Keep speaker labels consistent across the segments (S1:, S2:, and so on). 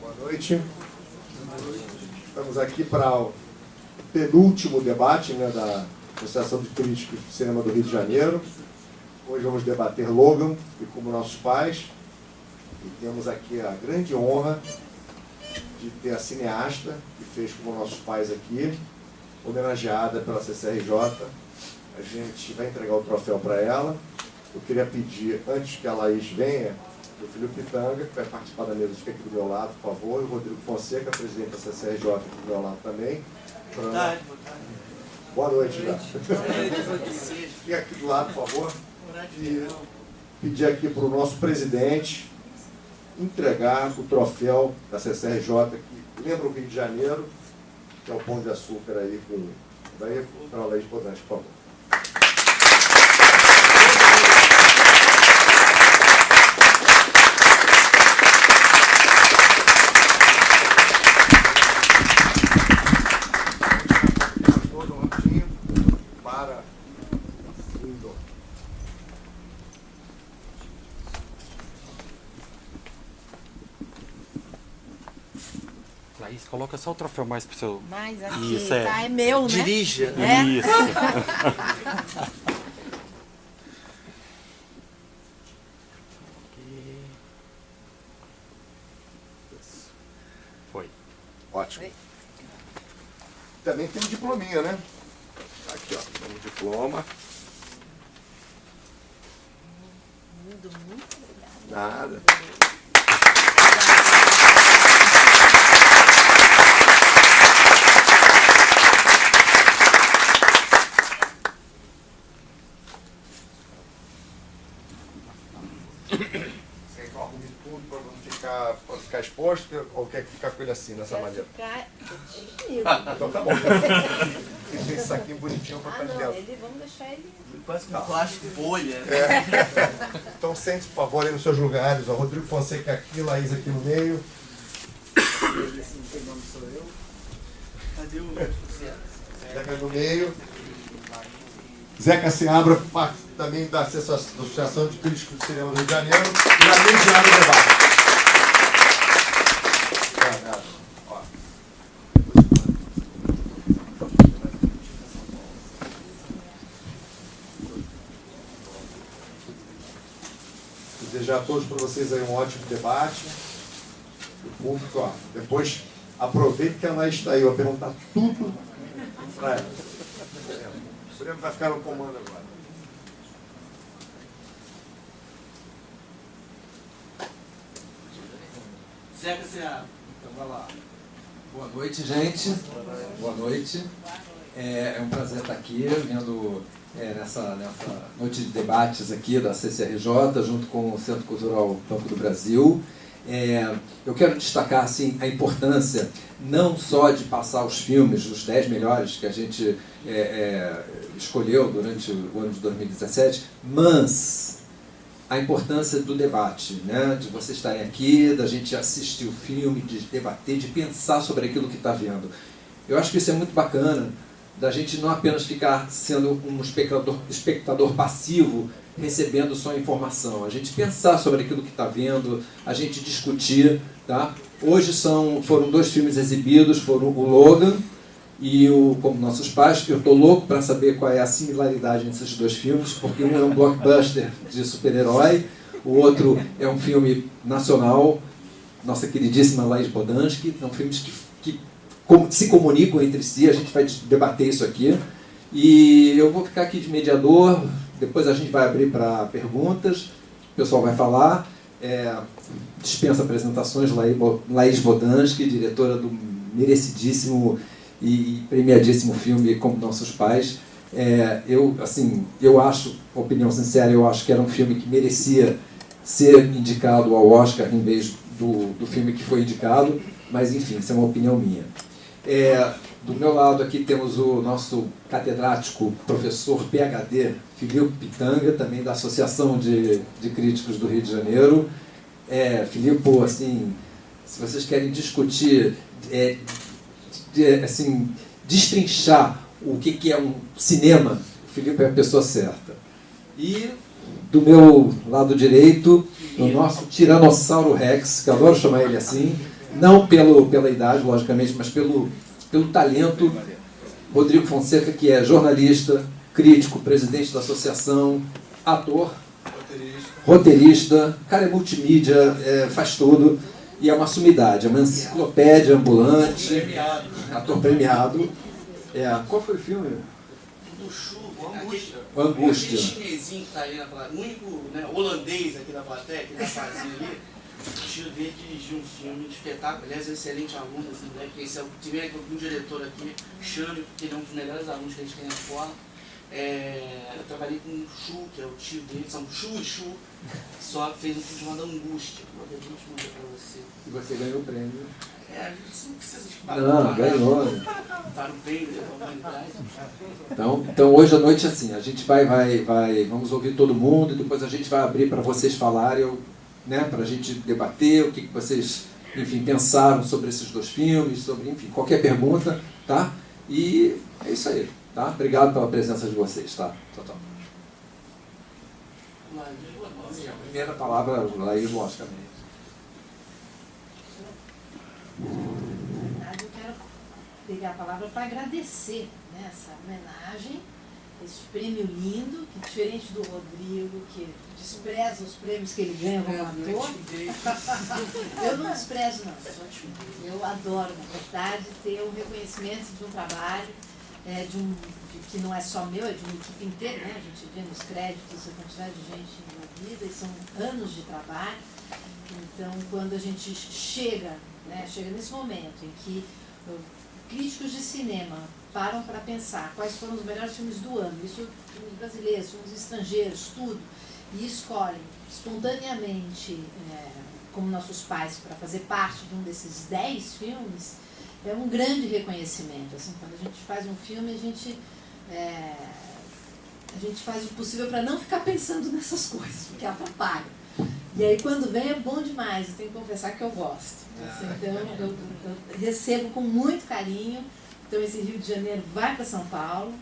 S1: Boa noite. Estamos aqui para o penúltimo debate, né, da Associação de Críticos de Cinema do Rio de Janeiro. Hoje vamos debater Logan e Como Nossos Pais. E temos aqui a grande honra de ter a cineasta que fez Como Nossos Pais aqui, homenageada pela CCRJ. A gente vai entregar o troféu para ela. Eu queria pedir, antes que a Laís venha, o Felipe Pitanga, que vai participar da mesa, fica aqui do meu lado, por favor. E o Rodrigo Fonseca, presidente da CCRJ, aqui do meu lado também.
S2: Boa tarde.
S1: Boa noite, já. Fica aqui do lado, por favor. E pedir aqui para o nosso presidente entregar o troféu da CCRJ, que lembra o Rio de Janeiro, que é o Pão de Açúcar aí, daí para a Laís Bodansky, por favor.
S3: Laís, coloca só o troféu mais pro seu...
S4: Mais aqui,
S3: Isso,
S4: tá? É meu, né?
S2: Dirija.
S4: É?
S3: Isso. Foi.
S1: Ótimo. Também tem um diplominha, né? Aqui, ó, tem um diploma.
S4: Muito obrigada.
S1: Nada. Você quer que eu arrume tudo para ficar exposto ou quer ficar com ele assim, dessa maneira? Então tá bom. Tem esse saquinho bonitinho para ficar dentro.
S4: Vamos deixar ele...
S2: Parece um plástico bolha.
S1: Então sente, por favor, aí nos seus lugares. O Rodrigo Fonseca aqui, Laís aqui no meio.
S2: Esse não tem nome, sou eu. Cadê o...
S1: Zeca no meio. Zeca Seabra, parte também da Associação de Críticos de Cinema do Rio de Janeiro, e na mediana do debate. Desejar a todos para vocês aí um ótimo debate. O público, ó, depois aproveite que a Anaís está aí, vai perguntar tudo para ela. O Breno vai ficar no comando agora.
S2: Zeca Seabra.
S5: Então vai lá. Boa noite, gente. Boa noite. É um prazer estar aqui, vendo nessa noite de debates aqui da CCRJ, junto com o Centro Cultural Banco do Brasil. Eu quero destacar assim, a importância não só de passar os filmes, os 10 melhores que a gente escolheu durante o ano de 2017, mas a importância do debate, né? De vocês estarem aqui, da gente assistir o filme, de debater, de pensar sobre aquilo que está vendo. Eu acho que isso é muito bacana, da gente não apenas ficar sendo um espectador passivo, recebendo só informação, a gente pensar sobre aquilo que está vendo, a gente discutir, tá? Hoje foram 2 filmes exibidos, foram o Logan e o Como Nossos Pais. Eu estou louco para saber qual é a similaridade entre esses 2 filmes, porque um é um blockbuster de super-herói, o outro é um filme nacional, nossa queridíssima Laís Bodansky, são filmes que se comunicam entre si, a gente vai debater isso aqui. E eu vou ficar aqui de mediador, depois a gente vai abrir para perguntas, o pessoal vai falar. Dispensa apresentações, Laís Bodansky, diretora do merecidíssimo e premiadíssimo filme Como Nossos Pais. Eu acho, opinião sincera, eu acho que era um filme que merecia ser indicado ao Oscar em vez do filme que foi indicado, mas enfim, isso é uma opinião minha. Do meu lado aqui temos o nosso catedrático, professor PhD, Felipe Pitanga, também da Associação de Críticos do Rio de Janeiro. Felipe, assim, se vocês querem discutir, assim, destrinchar o que é um cinema, o Felipe é a pessoa certa. E Do meu lado direito, o nosso Tiranossauro Rex, que eu adoro chamar ele assim, não pela idade, logicamente, mas pelo talento. Rodrigo Fonseca, que é jornalista, crítico, presidente da associação, ator, roteirista, cara é multimídia, faz tudo, e é uma sumidade, é uma enciclopédia ambulante, ator premiado. Qual foi o filme?
S2: Do Chu,
S5: O Angústia.
S2: aquele chinesinho que tá ali na plateia, o único, né, holandês aqui da plateia, que tá fazendo ali, o tio dele dirigiu um filme de espetáculo, aliás, é um excelente aluno, assim, né, que esse é o primeiro diretor aqui, Xande, que ele é um dos melhores alunos que a gente tem na escola. Eu trabalhei com o Chu, que é o tio dele, são Chu e Chu, que só fez um filme chamado Angústia, que a gente manda pra você.
S5: E você ganhou o prêmio.
S2: A gente não precisa de
S5: Não, ganhou.
S2: para o bem da humanidade.
S5: Então hoje à noite, assim, a gente vamos ouvir todo mundo, e depois a gente vai abrir para vocês falarem, né, para a gente debater o que vocês, enfim, pensaram sobre esses dois filmes, sobre, enfim, qualquer pergunta, tá? E é isso aí, tá? Obrigado pela presença de vocês, tá? Tchau. A primeira palavra, Laís, logicamente.
S4: Na verdade, eu quero pegar a palavra para agradecer, né, essa homenagem, esse prêmio lindo, que diferente do Rodrigo, que despreza os prêmios que ele ganha como ator. Eu não desprezo, não. Eu adoro, na verdade, ter um reconhecimento de um trabalho, que não é só meu, é de uma equipe inteira, né? A gente vê nos créditos a quantidade de gente envolvida, e são anos de trabalho. Então, quando a gente chega nesse momento em que críticos de cinema param para pensar quais foram os melhores filmes do ano, isso filmes brasileiros, filmes estrangeiros, tudo, e escolhem espontaneamente, como nossos pais, para fazer parte de um desses 10 filmes, é um grande reconhecimento. Assim, quando a gente faz um filme, a gente faz o possível para não ficar pensando nessas coisas, porque atrapalha. E aí quando vem é bom demais, eu tenho que confessar que eu gosto. Assim, então eu recebo com muito carinho. Então esse Rio de Janeiro vai para São Paulo,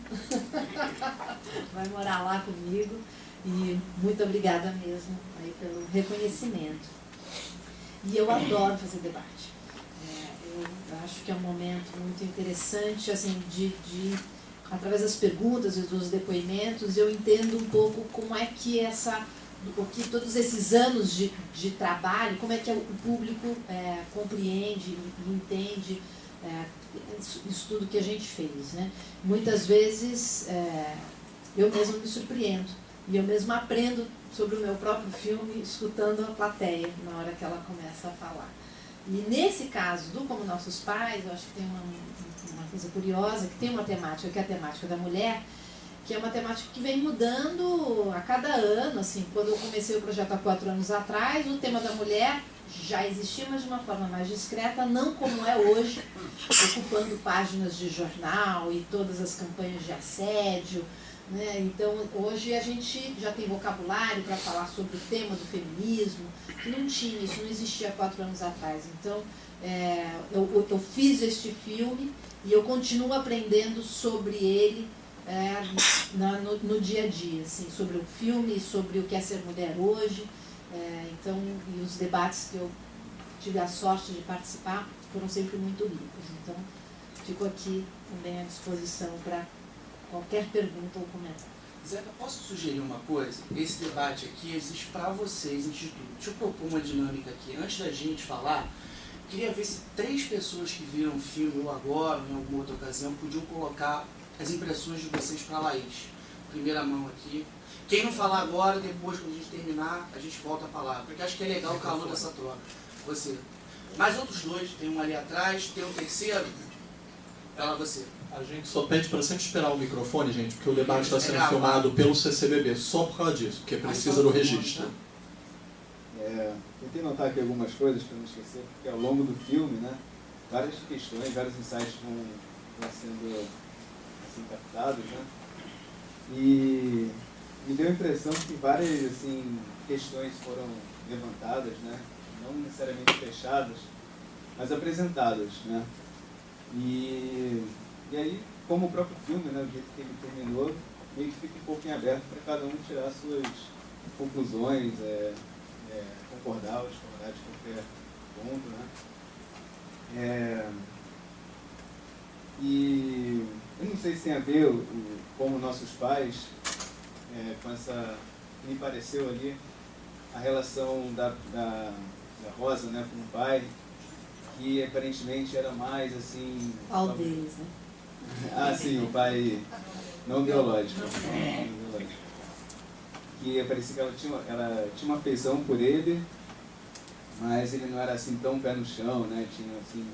S4: vai morar lá comigo, e muito obrigada mesmo aí pelo reconhecimento. E eu adoro fazer debate. Eu acho que é um momento muito interessante, assim, através das perguntas e dos depoimentos, eu entendo um pouco como é que todos esses anos de trabalho, como é que o público compreende e entende isso tudo que a gente fez, né? Muitas vezes eu mesma me surpreendo e eu mesma aprendo sobre o meu próprio filme escutando a plateia na hora que ela começa a falar. E nesse caso do Como Nossos Pais, eu acho que tem uma coisa curiosa, que tem uma temática, que é a temática da mulher, que é uma temática que vem mudando a cada ano. Assim, quando eu comecei o projeto há 4 anos atrás, o tema da mulher já existia, mas de uma forma mais discreta, não como é hoje, ocupando páginas de jornal e todas as campanhas de assédio, né? Então, hoje a gente já tem vocabulário para falar sobre o tema do feminismo, que não tinha, isso não existia há 4 anos atrás. Então, eu fiz este filme e eu continuo aprendendo sobre ele no dia a dia, assim, sobre o filme, sobre o que é ser mulher hoje. Então, e os debates que eu tive a sorte de participar foram sempre muito ricos. Então, fico aqui também à disposição para qualquer pergunta ou comentário.
S2: Zeca, posso sugerir uma coisa? Esse debate aqui existe para vocês, antes de tudo. Deixa eu propor uma dinâmica aqui. Antes da gente falar, queria ver se 3 pessoas que viram o filme, ou agora, ou em alguma outra ocasião, podiam colocar as impressões de vocês para a Laís. Primeira mão aqui. Quem não falar agora, depois, quando a gente terminar, a gente volta a palavra. Porque acho que é legal o calor dessa troca. Você. Mais outros 2, tem um ali atrás, tem um terceiro. Fala você.
S6: A gente só pede para sempre esperar o microfone, gente, porque o debate está sendo filmado pelo CCBB, só por causa disso, porque precisa do registro.
S7: Tentei notar aqui algumas coisas para não esquecer, porque ao longo do filme, né, várias questões, vários insights vão sendo assim, captados, né, e me deu a impressão que várias assim, questões foram levantadas, né, não necessariamente fechadas, mas apresentadas, né, e aí, como o próprio filme, né, o jeito que ele terminou, meio que fica um pouco em aberto para cada um tirar suas conclusões, concordar ou discordar de qualquer ponto, né? E eu não sei se tem a ver como nossos pais, com essa, me pareceu ali, a relação da Rosa, né, com o pai, que aparentemente era mais assim...
S4: Qual deles, né?
S7: Ah, sim, o pai não biológico. Que parecia que ela tinha uma afeição por ele, mas ele não era assim tão pé no chão, né? Tinha assim...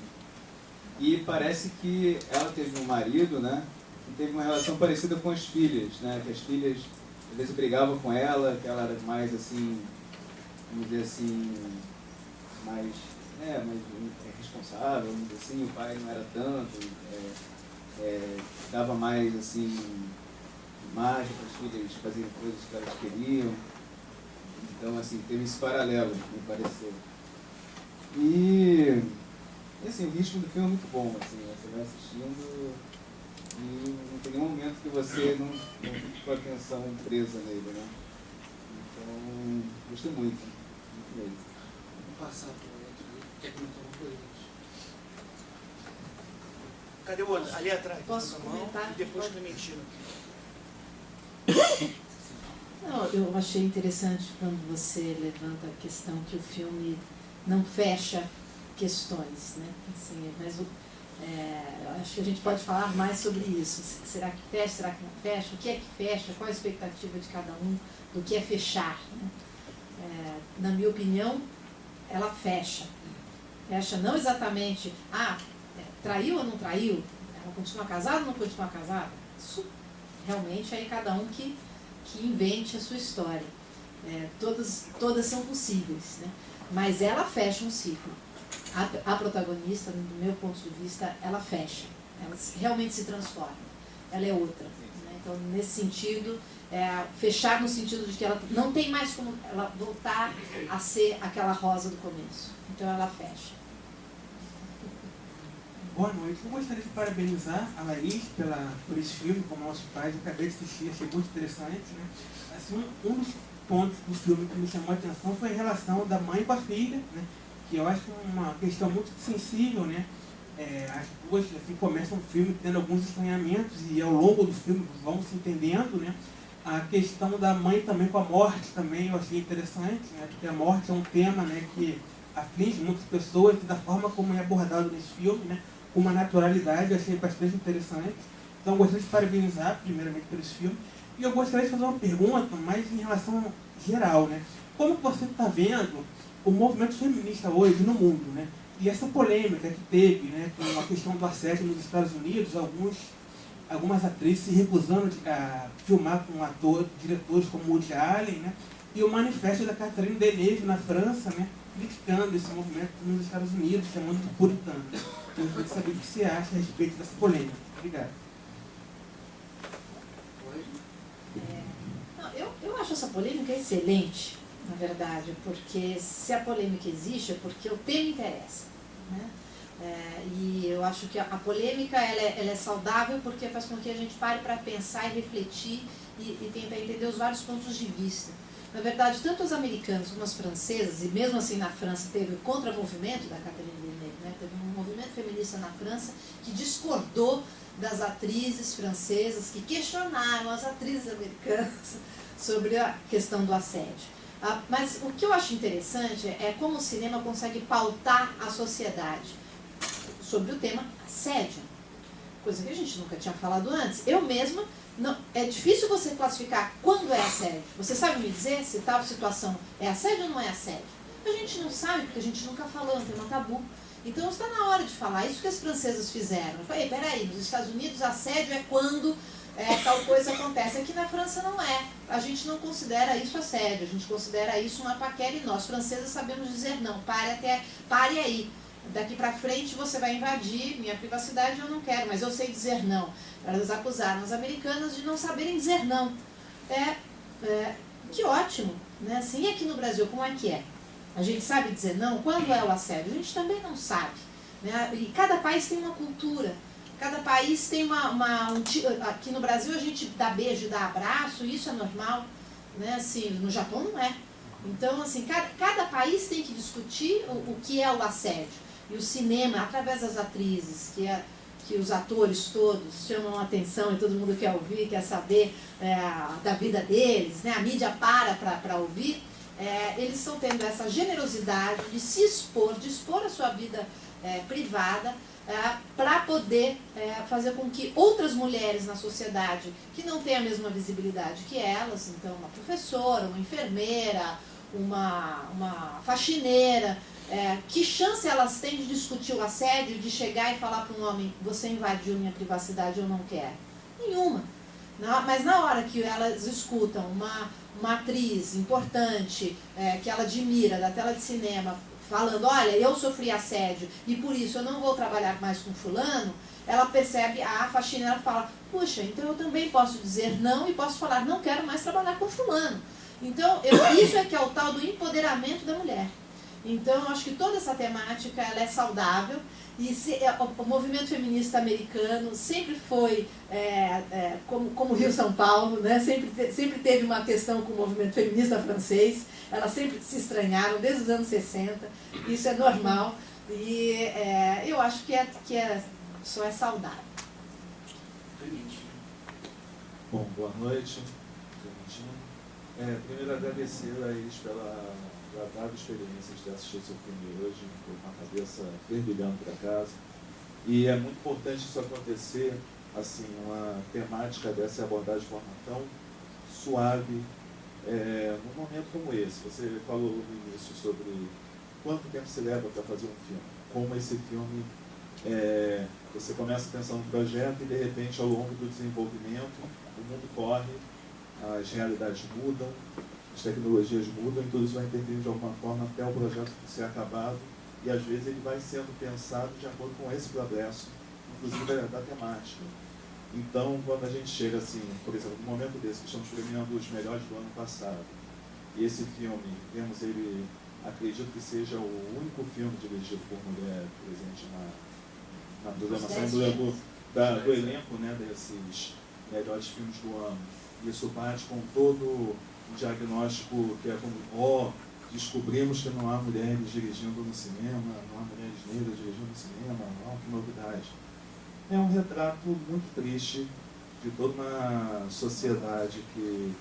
S7: E parece que ela teve um marido, né? E teve uma relação parecida com as filhas, né? Que as filhas às vezes brigavam com ela, que ela era mais assim, vamos dizer assim, mais responsável, vamos dizer assim. O pai não era tanto, dava mais assim margem para as filhas fazerem coisas que elas queriam. Então assim, teve esse paralelo, me pareceu. E assim, o ritmo do filme é muito bom, assim, você vai assistindo e não tem nenhum momento que você não fique com a atenção presa nele, né? Então, gostei muito mesmo.
S2: Vou passar para o outro ali. Quer comentar uma coisa? Cadê o outro? Ali atrás.
S4: Posso
S2: Com a mão,
S4: comentar?
S2: e depois Clementino.
S4: Não, eu achei interessante quando você levanta a questão que o filme não fecha questões, né? Assim, mas eu acho que a gente pode falar mais sobre isso. Será que fecha, será que não fecha? O que é que fecha? Qual a expectativa de cada um do que é fechar? Né? Na minha opinião, ela fecha. Fecha não exatamente, traiu ou não traiu? Ela continua casada ou não continua casada? Isso realmente aí cada um que invente a sua história. Todas são possíveis, né? Mas ela fecha um ciclo. A protagonista, do meu ponto de vista, ela fecha. Ela realmente se transforma. Ela é outra. Né? Então, nesse sentido, fechar no sentido de que ela não tem mais como ela voltar a ser aquela Rosa do começo. Então, ela fecha.
S8: Boa noite. Eu gostaria de parabenizar a Laís por esse filme, como nossos pais. Eu acabei de assistir, achei muito interessante. Né? Assim, um dos pontos do filme que me chamou a atenção foi a relação da mãe com a filha, né? Que eu acho uma questão muito sensível, né? As duas assim, começam o filme tendo alguns estranhamentos e ao longo do filme vão se entendendo, né? A questão da mãe também com a morte também eu achei interessante, né? Porque a morte é um tema, né, que aflige muitas pessoas e da forma como é abordado nesse filme, né? Com uma naturalidade, eu achei bastante interessante. Então eu gostaria de parabenizar primeiramente por esse filme. E eu gostaria de fazer uma pergunta mais em relação geral, né? Como você está vendo o movimento feminista hoje no mundo, né? E essa polêmica que teve, né, com a questão do assédio nos Estados Unidos, algumas atrizes se recusando a filmar com diretores como Woody Allen, né? E o manifesto da Catherine Deneuve na França, né, criticando esse movimento nos Estados Unidos, chamando de puritano. Eu gostaria de saber o que você acha a respeito dessa polêmica. Obrigado.
S4: Eu acho essa polêmica excelente, na verdade, porque se a polêmica existe é porque o tema interessa. Né? E eu acho que a polêmica ela é saudável porque faz com que a gente pare para pensar e refletir e tentar entender os vários pontos de vista. Na verdade, tanto os americanos como as francesas, e mesmo assim na França teve o contra-movimento da Catherine Deneuve, né? Teve um movimento feminista na França que discordou das atrizes francesas, que questionaram as atrizes americanas sobre a questão do assédio. Mas o que eu acho interessante é como o cinema consegue pautar a sociedade sobre o tema assédio, coisa que a gente nunca tinha falado antes. Eu mesma, é difícil você classificar quando é assédio. Você sabe me dizer se tal situação é assédio ou não é assédio? A gente não sabe, porque a gente nunca falou, é um tema tabu. Então está na hora de falar. Isso que as francesas fizeram. Eu falei, peraí, nos Estados Unidos assédio é quando tal coisa acontece. Aqui na França não é. A gente não considera isso assédio, a gente considera isso uma paquera e nós, francesas, sabemos dizer não. Pare aí. Daqui para frente você vai invadir minha privacidade, eu não quero, mas eu sei dizer não. Elas acusaram as americanas de não saberem dizer não. Que ótimo. Né? Assim, e aqui no Brasil, como é que é? A gente sabe dizer não? Quando é o assédio? A gente também não sabe. Né? E cada país tem uma cultura. Cada país tem aqui no Brasil a gente dá beijo, dá abraço, isso é normal. né? Assim, no Japão não é. Então, assim, cada país tem que discutir o que é o assédio. E o cinema, através das atrizes, que os atores todos chamam a atenção e todo mundo quer ouvir, quer saber da vida deles, né? A mídia para ouvir, eles estão tendo essa generosidade de se expor, de expor a sua vida privada, para poder fazer com que outras mulheres na sociedade que não têm a mesma visibilidade que elas, então uma professora, uma enfermeira, uma faxineira, que chance elas têm de discutir o assédio, de chegar e falar para um homem: você invadiu minha privacidade, eu não quero? Nenhuma. Mas na hora que elas escutam uma atriz importante, que ela admira, da tela de cinema, falando: olha, eu sofri assédio e por isso eu não vou trabalhar mais com fulano, ela percebe, a faxineira fala: puxa, então eu também posso dizer não e posso falar: não quero mais trabalhar com fulano. Então, isso é que é o tal do empoderamento da mulher. Então, eu acho que toda essa temática ela é saudável e o movimento feminista americano sempre foi, como o Rio São Paulo, né? Sempre teve uma questão com o movimento feminista francês, elas sempre se estranharam desde os anos 60, isso é normal e eu acho que só é saudável.
S9: Bom, boa noite. Primeiro agradecer a eles pela agradável experiência de assistir seu filme hoje, com a cabeça fervilhando para casa. E é muito importante isso acontecer, assim, uma temática dessa abordagem de forma tão suave, num momento como esse. Você falou no início sobre quanto tempo se leva para fazer um filme, como esse filme, você começa pensando no projeto e de repente ao longo do desenvolvimento o mundo corre, as realidades mudam, as tecnologias mudam e tudo isso vai intervir de alguma forma até o projeto ser acabado e às vezes ele vai sendo pensado de acordo com esse progresso, inclusive da temática. Então, quando a gente chega assim, por exemplo, no momento desse que estamos premiando os melhores do ano passado, e esse filme, vemos ele, acredito que seja o único filme dirigido por mulher presente na programação do elenco, né, desses melhores filmes do ano. Isso bate com todo o diagnóstico que é como, descobrimos que não há mulheres dirigindo no cinema, não há mulheres negras dirigindo no cinema, não, que novidade. É um retrato muito triste de toda uma sociedade que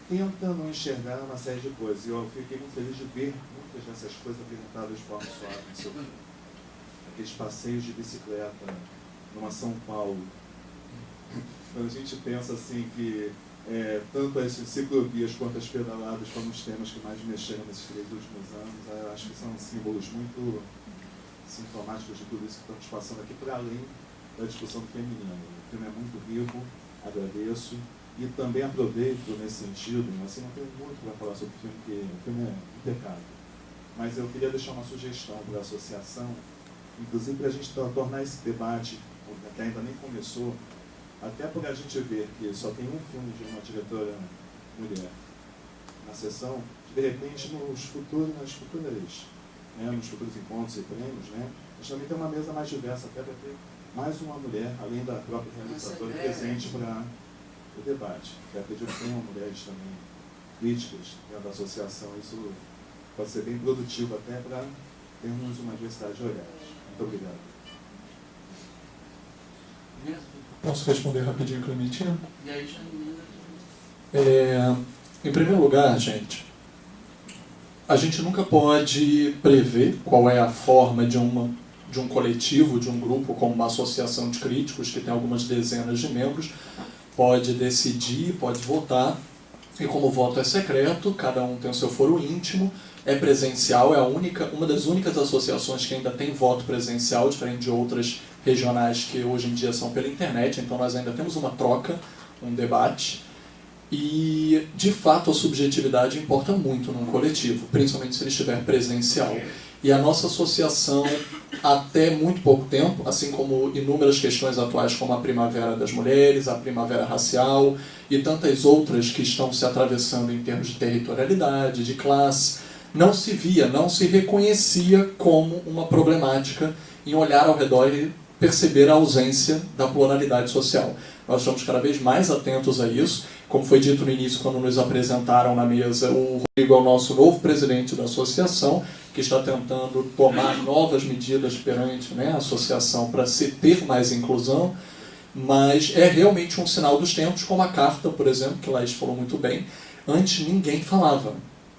S9: tenta não enxergar uma série de coisas. E eu fiquei muito feliz de ver muitas dessas coisas apresentadas de forma suave no seu filme. Aqueles passeios de bicicleta numa São Paulo. Quando a gente pensa assim que tanto as ciclovias quanto as pedaladas foram os temas que mais mexeram nesses 3 últimos anos, acho que são símbolos muito sintomáticos de tudo isso que estamos passando aqui, para além da discussão do feminino. O filme é muito rico, agradeço, e também aproveito nesse sentido, assim, não tenho muito para falar sobre o filme, porque o filme é impecável, mas eu queria deixar uma sugestão para a associação, inclusive para a gente tornar esse debate, que ainda nem começou, até por a gente ver que só tem um filme de uma diretora mulher na sessão, que de repente nos futuros encontros e prêmios, né, a gente também tem uma mesa mais diversa, até para ter mais uma mulher, além da própria realizadora, presente para o debate. Eu acredito que tenham mulheres também críticas dentro da associação, isso pode ser bem produtivo até para termos uma diversidade de olhares. Muito obrigado.
S6: Posso responder rapidinho, Clementina?
S2: E aí já emenda.
S6: Em primeiro lugar, gente, a gente nunca pode prever qual é a forma de um coletivo, de um grupo, como uma associação de críticos, que tem algumas dezenas de membros, pode decidir, pode votar, e como o voto é secreto, cada um tem o seu foro íntimo, é presencial, é uma das únicas associações que ainda tem voto presencial, diferente de outras regionais que hoje em dia são pela internet, então nós ainda temos uma troca, um debate, e de fato a subjetividade importa muito num coletivo, principalmente se ele estiver presencial. E a nossa associação, até muito pouco tempo, assim como inúmeras questões atuais como a Primavera das Mulheres, a Primavera Racial e tantas outras que estão se atravessando em termos de territorialidade, de classe, não se via, não se reconhecia como uma problemática em olhar ao redor e perceber a ausência da pluralidade social. Nós estamos cada vez mais atentos a isso. Como foi dito no início, quando nos apresentaram na mesa, o Rodrigo é o nosso novo presidente da associação, que está tentando tomar novas medidas perante, né, a associação para se ter mais inclusão, mas é realmente um sinal dos tempos, como a carta, por exemplo, que Laís falou muito bem. Antes ninguém falava.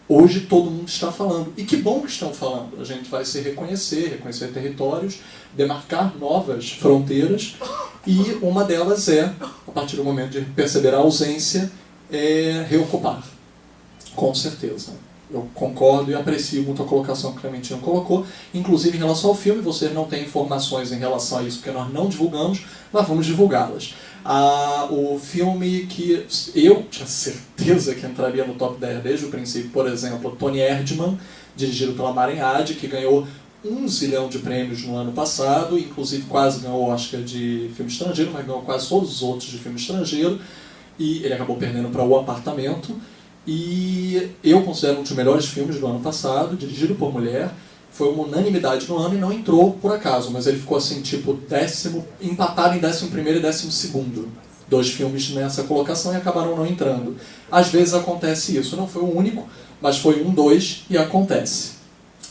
S6: Hoje todo mundo está falando. E que bom que estão falando. A gente vai se reconhecer territórios, demarcar novas fronteiras, e uma delas é, a partir do momento de perceber a ausência, reocupar. Com certeza. Eu concordo e aprecio muito a colocação que o Clementino colocou. Inclusive, em relação ao filme, vocês não têm informações em relação a isso, porque nós não divulgamos, mas vamos divulgá-las. O filme que eu tinha certeza que entraria no top 10 desde o princípio, por exemplo, Tony Erdmann, dirigido pela Maren Ade, que ganhou 1 zilhão de prêmios no ano passado, inclusive quase ganhou o Oscar de filme estrangeiro, mas ganhou quase todos os outros de filme estrangeiro, e ele acabou perdendo para O Apartamento. E eu considero um dos melhores filmes do ano passado, dirigido por mulher. Foi uma unanimidade no ano e não entrou por acaso, mas ele ficou assim, tipo, empatado em 11º e 12º. 2 filmes nessa colocação e acabaram não entrando. Às vezes acontece isso, não foi o único, mas foi 1, 2 e acontece,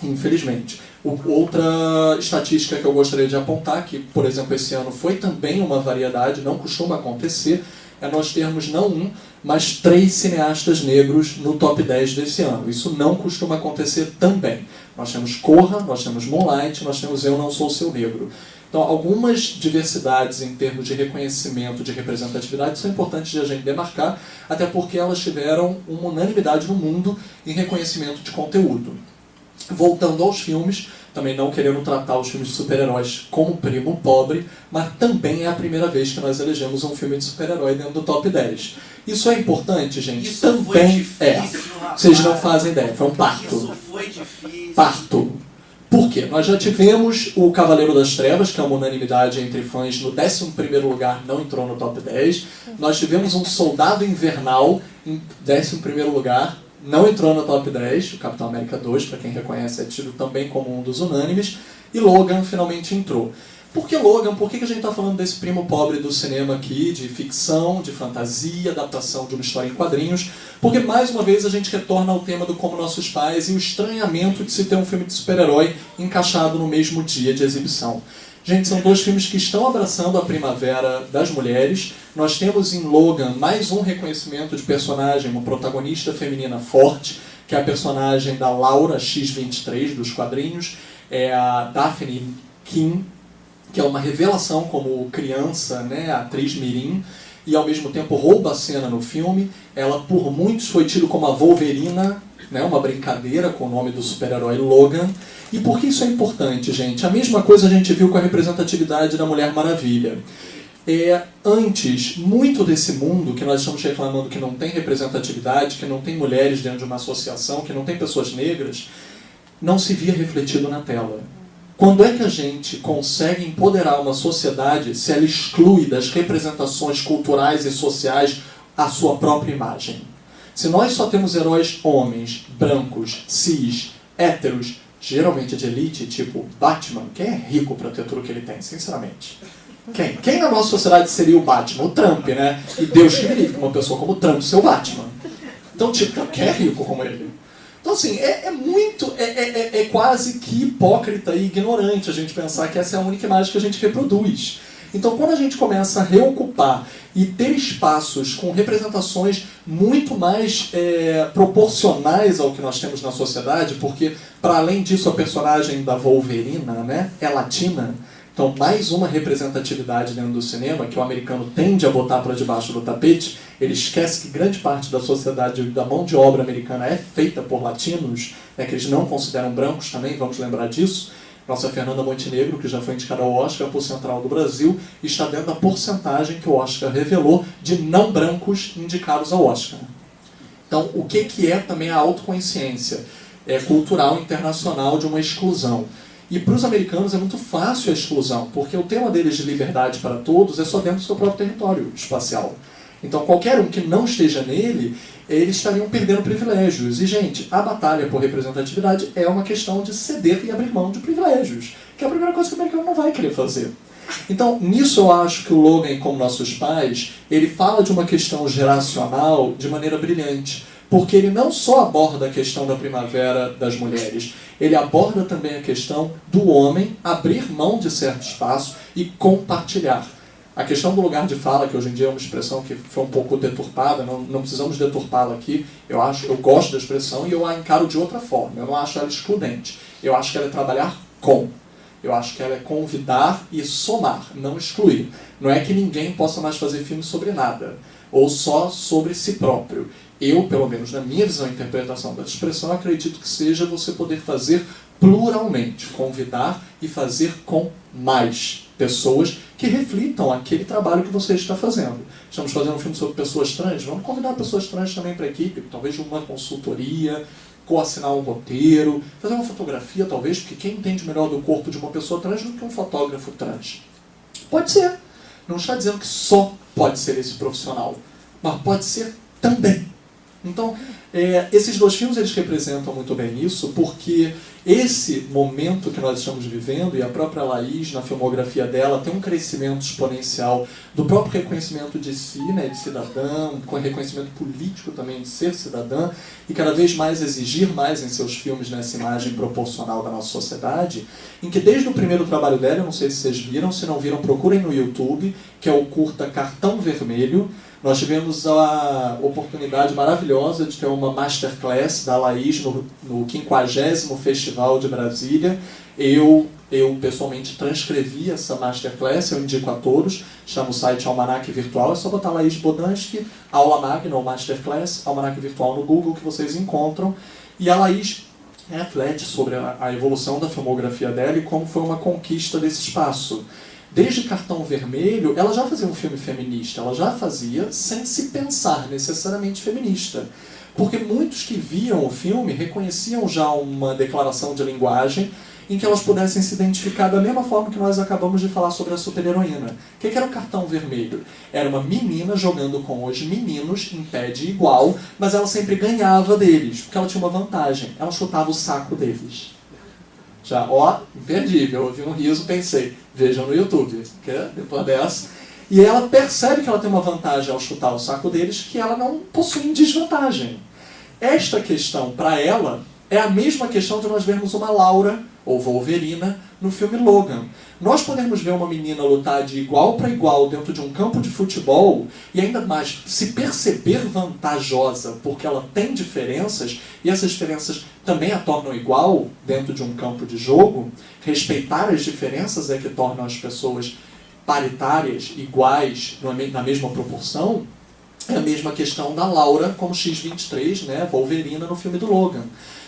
S6: infelizmente. Outra estatística que eu gostaria de apontar, que, por exemplo, esse ano foi também uma variedade, não costuma acontecer, é nós termos não 1, mas 3 cineastas negros no top 10 desse ano. Isso não costuma acontecer também. Nós temos Corra, nós temos Moonlight, nós temos Eu Não Sou Seu Negro. Então, algumas diversidades em termos de reconhecimento, de representatividade, são importantes de a gente demarcar, até porque elas tiveram uma unanimidade no mundo em reconhecimento de conteúdo. Voltando aos filmes, também não querendo tratar os filmes de super-heróis como primo pobre, mas também é a primeira vez que nós elegemos um filme de super-herói dentro do top 10. Isso é importante, gente?
S2: Isso
S6: também
S2: foi difícil, rapaz.
S6: Vocês não fazem ideia, foi um parto.
S2: Isso foi difícil.
S6: Parto. Por quê? Nós já tivemos o Cavaleiro das Trevas, que é uma unanimidade entre fãs, no 11º lugar, não entrou no top 10. Nós tivemos um Soldado Invernal, em 11º lugar, não entrou no top 10, o Capitão América 2, para quem reconhece, é tido também como um dos unânimes, e Logan finalmente entrou. Por que Logan? Por que a gente está falando desse primo pobre do cinema aqui, de ficção, de fantasia, adaptação de uma história em quadrinhos? Porque, mais uma vez, a gente retorna ao tema do Como Nossos Pais e o estranhamento de se ter um filme de super-herói encaixado no mesmo dia de exibição. Gente, são 2 filmes que estão abraçando a primavera das mulheres. Nós temos em Logan mais um reconhecimento de personagem, uma protagonista feminina forte, que é a personagem da Laura X-23 dos quadrinhos, é a Daphne King, que é uma revelação como criança, né, atriz mirim, e ao mesmo tempo rouba a cena no filme. Ela por muitos foi tida como a Wolverina, né, uma brincadeira com o nome do super-herói Logan. E por que isso é importante, gente? A mesma coisa a gente viu com a representatividade da Mulher Maravilha. Antes, muito desse mundo que nós estamos reclamando que não tem representatividade, que não tem mulheres dentro de uma associação, que não tem pessoas negras, não se via refletido na tela. Quando é que a gente consegue empoderar uma sociedade se ela exclui das representações culturais e sociais a sua própria imagem? Se nós só temos heróis homens, brancos, cis, héteros, geralmente de elite, tipo Batman, quem é rico para ter tudo que ele tem, sinceramente? Quem na nossa sociedade seria o Batman? O Trump, né? E Deus que me livre, uma pessoa como o Trump ser o Batman. Então, tipo, quem é rico como ele? Então, assim, é quase que hipócrita e ignorante a gente pensar que essa é a única imagem que a gente reproduz. Então, quando a gente começa a reocupar e ter espaços com representações muito mais proporcionais ao que nós temos na sociedade, porque, para além disso, a personagem da Wolverina, né, é latina. Então, mais uma representatividade dentro do cinema, que o americano tende a botar para debaixo do tapete. Ele esquece que grande parte da sociedade, da mão de obra americana é feita por latinos, né, que eles não consideram brancos também, vamos lembrar disso. Nossa Fernanda Montenegro, que já foi indicada ao Oscar por Central do Brasil, está dentro da porcentagem que o Oscar revelou de não brancos indicados ao Oscar. Então, o que é também a autoconsciência cultural internacional de uma exclusão? E para os americanos é muito fácil a exclusão, porque o tema deles de liberdade para todos é só dentro do seu próprio território espacial. Então, qualquer um que não esteja nele, eles estariam perdendo privilégios. E, gente, a batalha por representatividade é uma questão de ceder e abrir mão de privilégios, que é a primeira coisa que o americano não vai querer fazer. Então, nisso eu acho que o Logan, como Nossos Pais, ele fala de uma questão geracional de maneira brilhante. Porque ele não só aborda a questão da primavera das mulheres, ele aborda também a questão do homem abrir mão de certo espaço e compartilhar. A questão do lugar de fala, que hoje em dia é uma expressão que foi um pouco deturpada, não precisamos deturpá-la aqui. Eu gosto da expressão e eu a encaro de outra forma. Eu não acho ela excludente. Eu acho que ela é trabalhar com. Eu acho que ela é convidar e somar, não excluir. Não é que ninguém possa mais fazer filme sobre nada, ou só sobre si próprio. Eu, pelo menos na minha visão e interpretação dessa expressão, acredito que seja você poder fazer pluralmente, convidar e fazer com mais pessoas que reflitam aquele trabalho que você está fazendo. Estamos fazendo um filme sobre pessoas trans, vamos convidar pessoas trans também para a equipe, talvez uma consultoria, co-assinar um roteiro, fazer uma fotografia talvez, porque quem entende melhor do corpo de uma pessoa trans do que um fotógrafo trans? Pode ser. Não está dizendo que só pode ser esse profissional, mas pode ser também. Então, esses dois filmes eles representam muito bem isso, porque esse momento que nós estamos vivendo, e a própria Laís, na filmografia dela, tem um crescimento exponencial do próprio reconhecimento de si, né, de cidadã, com reconhecimento político também de ser cidadã, e cada vez mais exigir mais em seus filmes nessa imagem proporcional da nossa sociedade, em que desde o primeiro trabalho dela, eu não sei se vocês viram, se não viram, procurem no YouTube, que é o curta Cartão Vermelho. Nós tivemos a oportunidade maravilhosa de ter uma masterclass da Laís no 50º Festival de Brasília. Eu pessoalmente transcrevi essa masterclass, eu indico a todos. Está no site Almanac Virtual, é só botar Laís Bodansky, Aula Magna ou Masterclass, Almanac Virtual no Google que vocês encontram. E a Laís reflete sobre a evolução da filmografia dela e como foi uma conquista desse espaço. Desde Cartão Vermelho, ela já fazia um filme feminista, ela já fazia sem se pensar necessariamente feminista. Porque muitos que viam o filme reconheciam já uma declaração de linguagem em que elas pudessem se identificar da mesma forma que nós acabamos de falar sobre a super-heroína. O que era o Cartão Vermelho? Era uma menina jogando com os meninos em pé de igual, mas ela sempre ganhava deles, porque ela tinha uma vantagem, ela chutava o saco deles. Já, imperdível, eu ouvi um riso, pensei, vejam no YouTube, que depois dessa. E ela percebe que ela tem uma vantagem ao chutar o saco deles, que ela não possui desvantagem. Esta questão, para ela, é a mesma questão de nós vermos uma Laura, ou Wolverina, no filme Logan. Nós podemos ver uma menina lutar de igual para igual dentro de um campo de futebol e ainda mais se perceber vantajosa porque ela tem diferenças e essas diferenças também a tornam igual dentro de um campo de jogo. Respeitar as diferenças é que tornam as pessoas paritárias, iguais, na mesma proporção. É a mesma questão da Laura como X-23, né, Wolverina no filme do Logan.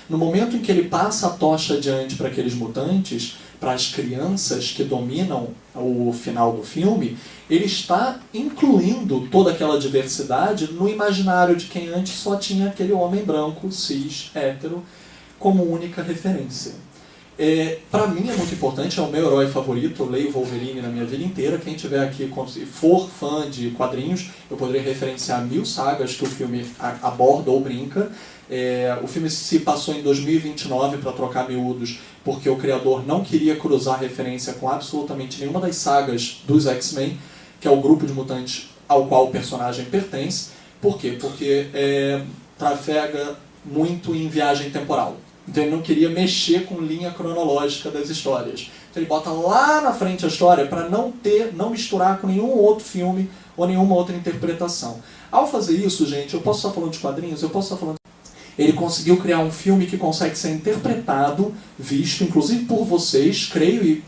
S6: No momento em que ele passa a tocha adiante para aqueles mutantes, para as crianças que dominam o final do filme, ele está incluindo toda aquela diversidade no imaginário de quem antes só tinha aquele homem branco, cis, hétero, como única referência. Para mim é muito importante, é o meu herói favorito, eu leio Wolverine na minha vida inteira. Quem tiver aqui, se for fã de quadrinhos, eu poderia referenciar 1000 sagas que o filme aborda ou brinca. O filme se passou em 2029 para trocar miúdos, porque o criador não queria cruzar referência com absolutamente nenhuma das sagas dos X-Men, que é o grupo de mutantes ao qual o personagem pertence. Por quê? Porque trafega muito em viagem temporal. Então ele não queria mexer com linha cronológica das histórias. Então ele bota lá na frente a história para não misturar com nenhum outro filme ou nenhuma outra interpretação. Ao fazer isso, gente, eu posso estar falando de quadrinhos, eu posso estar falando... Ele conseguiu criar um filme que consegue ser interpretado, visto, inclusive por vocês, creio, e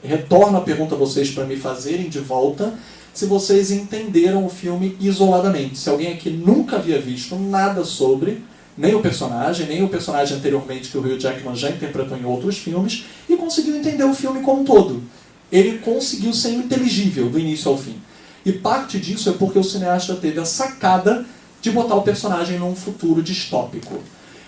S6: retorno a pergunta a vocês para me fazerem de volta, se vocês entenderam o filme isoladamente. Se alguém aqui nunca havia visto nada sobre, nem o personagem anteriormente que o Hugh Jackman já interpretou em outros filmes, e conseguiu entender o filme como um todo. Ele conseguiu ser inteligível do início ao fim. E parte disso é porque o cineasta teve a sacada de botar o personagem num futuro distópico.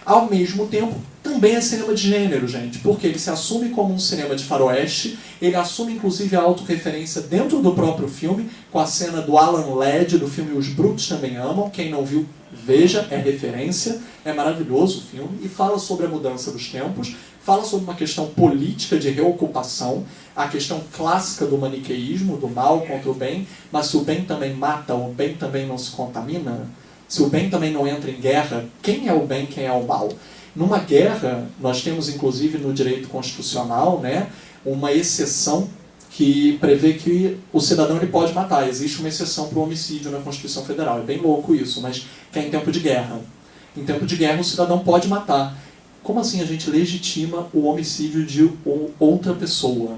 S6: Ao mesmo tempo, também é cinema de gênero, gente, porque ele se assume como um cinema de faroeste, ele assume inclusive a autorreferência dentro do próprio filme, com a cena do Alan Ladd, do filme Os Brutos Também Amam. Quem não viu, Veja, é referência, é maravilhoso o filme e fala sobre a mudança dos tempos, fala sobre uma questão política de reocupação, a questão clássica do maniqueísmo, do mal contra o bem, mas se o bem também mata, o bem também não se contamina, se o bem também não entra em guerra, quem é o bem, quem é o mal? Numa guerra, nós temos inclusive no direito constitucional, né, uma exceção que prevê que o cidadão ele pode matar. Existe uma exceção para o homicídio na Constituição Federal. É bem louco isso, mas que é em tempo de guerra. Em tempo de guerra, o cidadão pode matar. Como assim a gente legitima o homicídio de outra pessoa?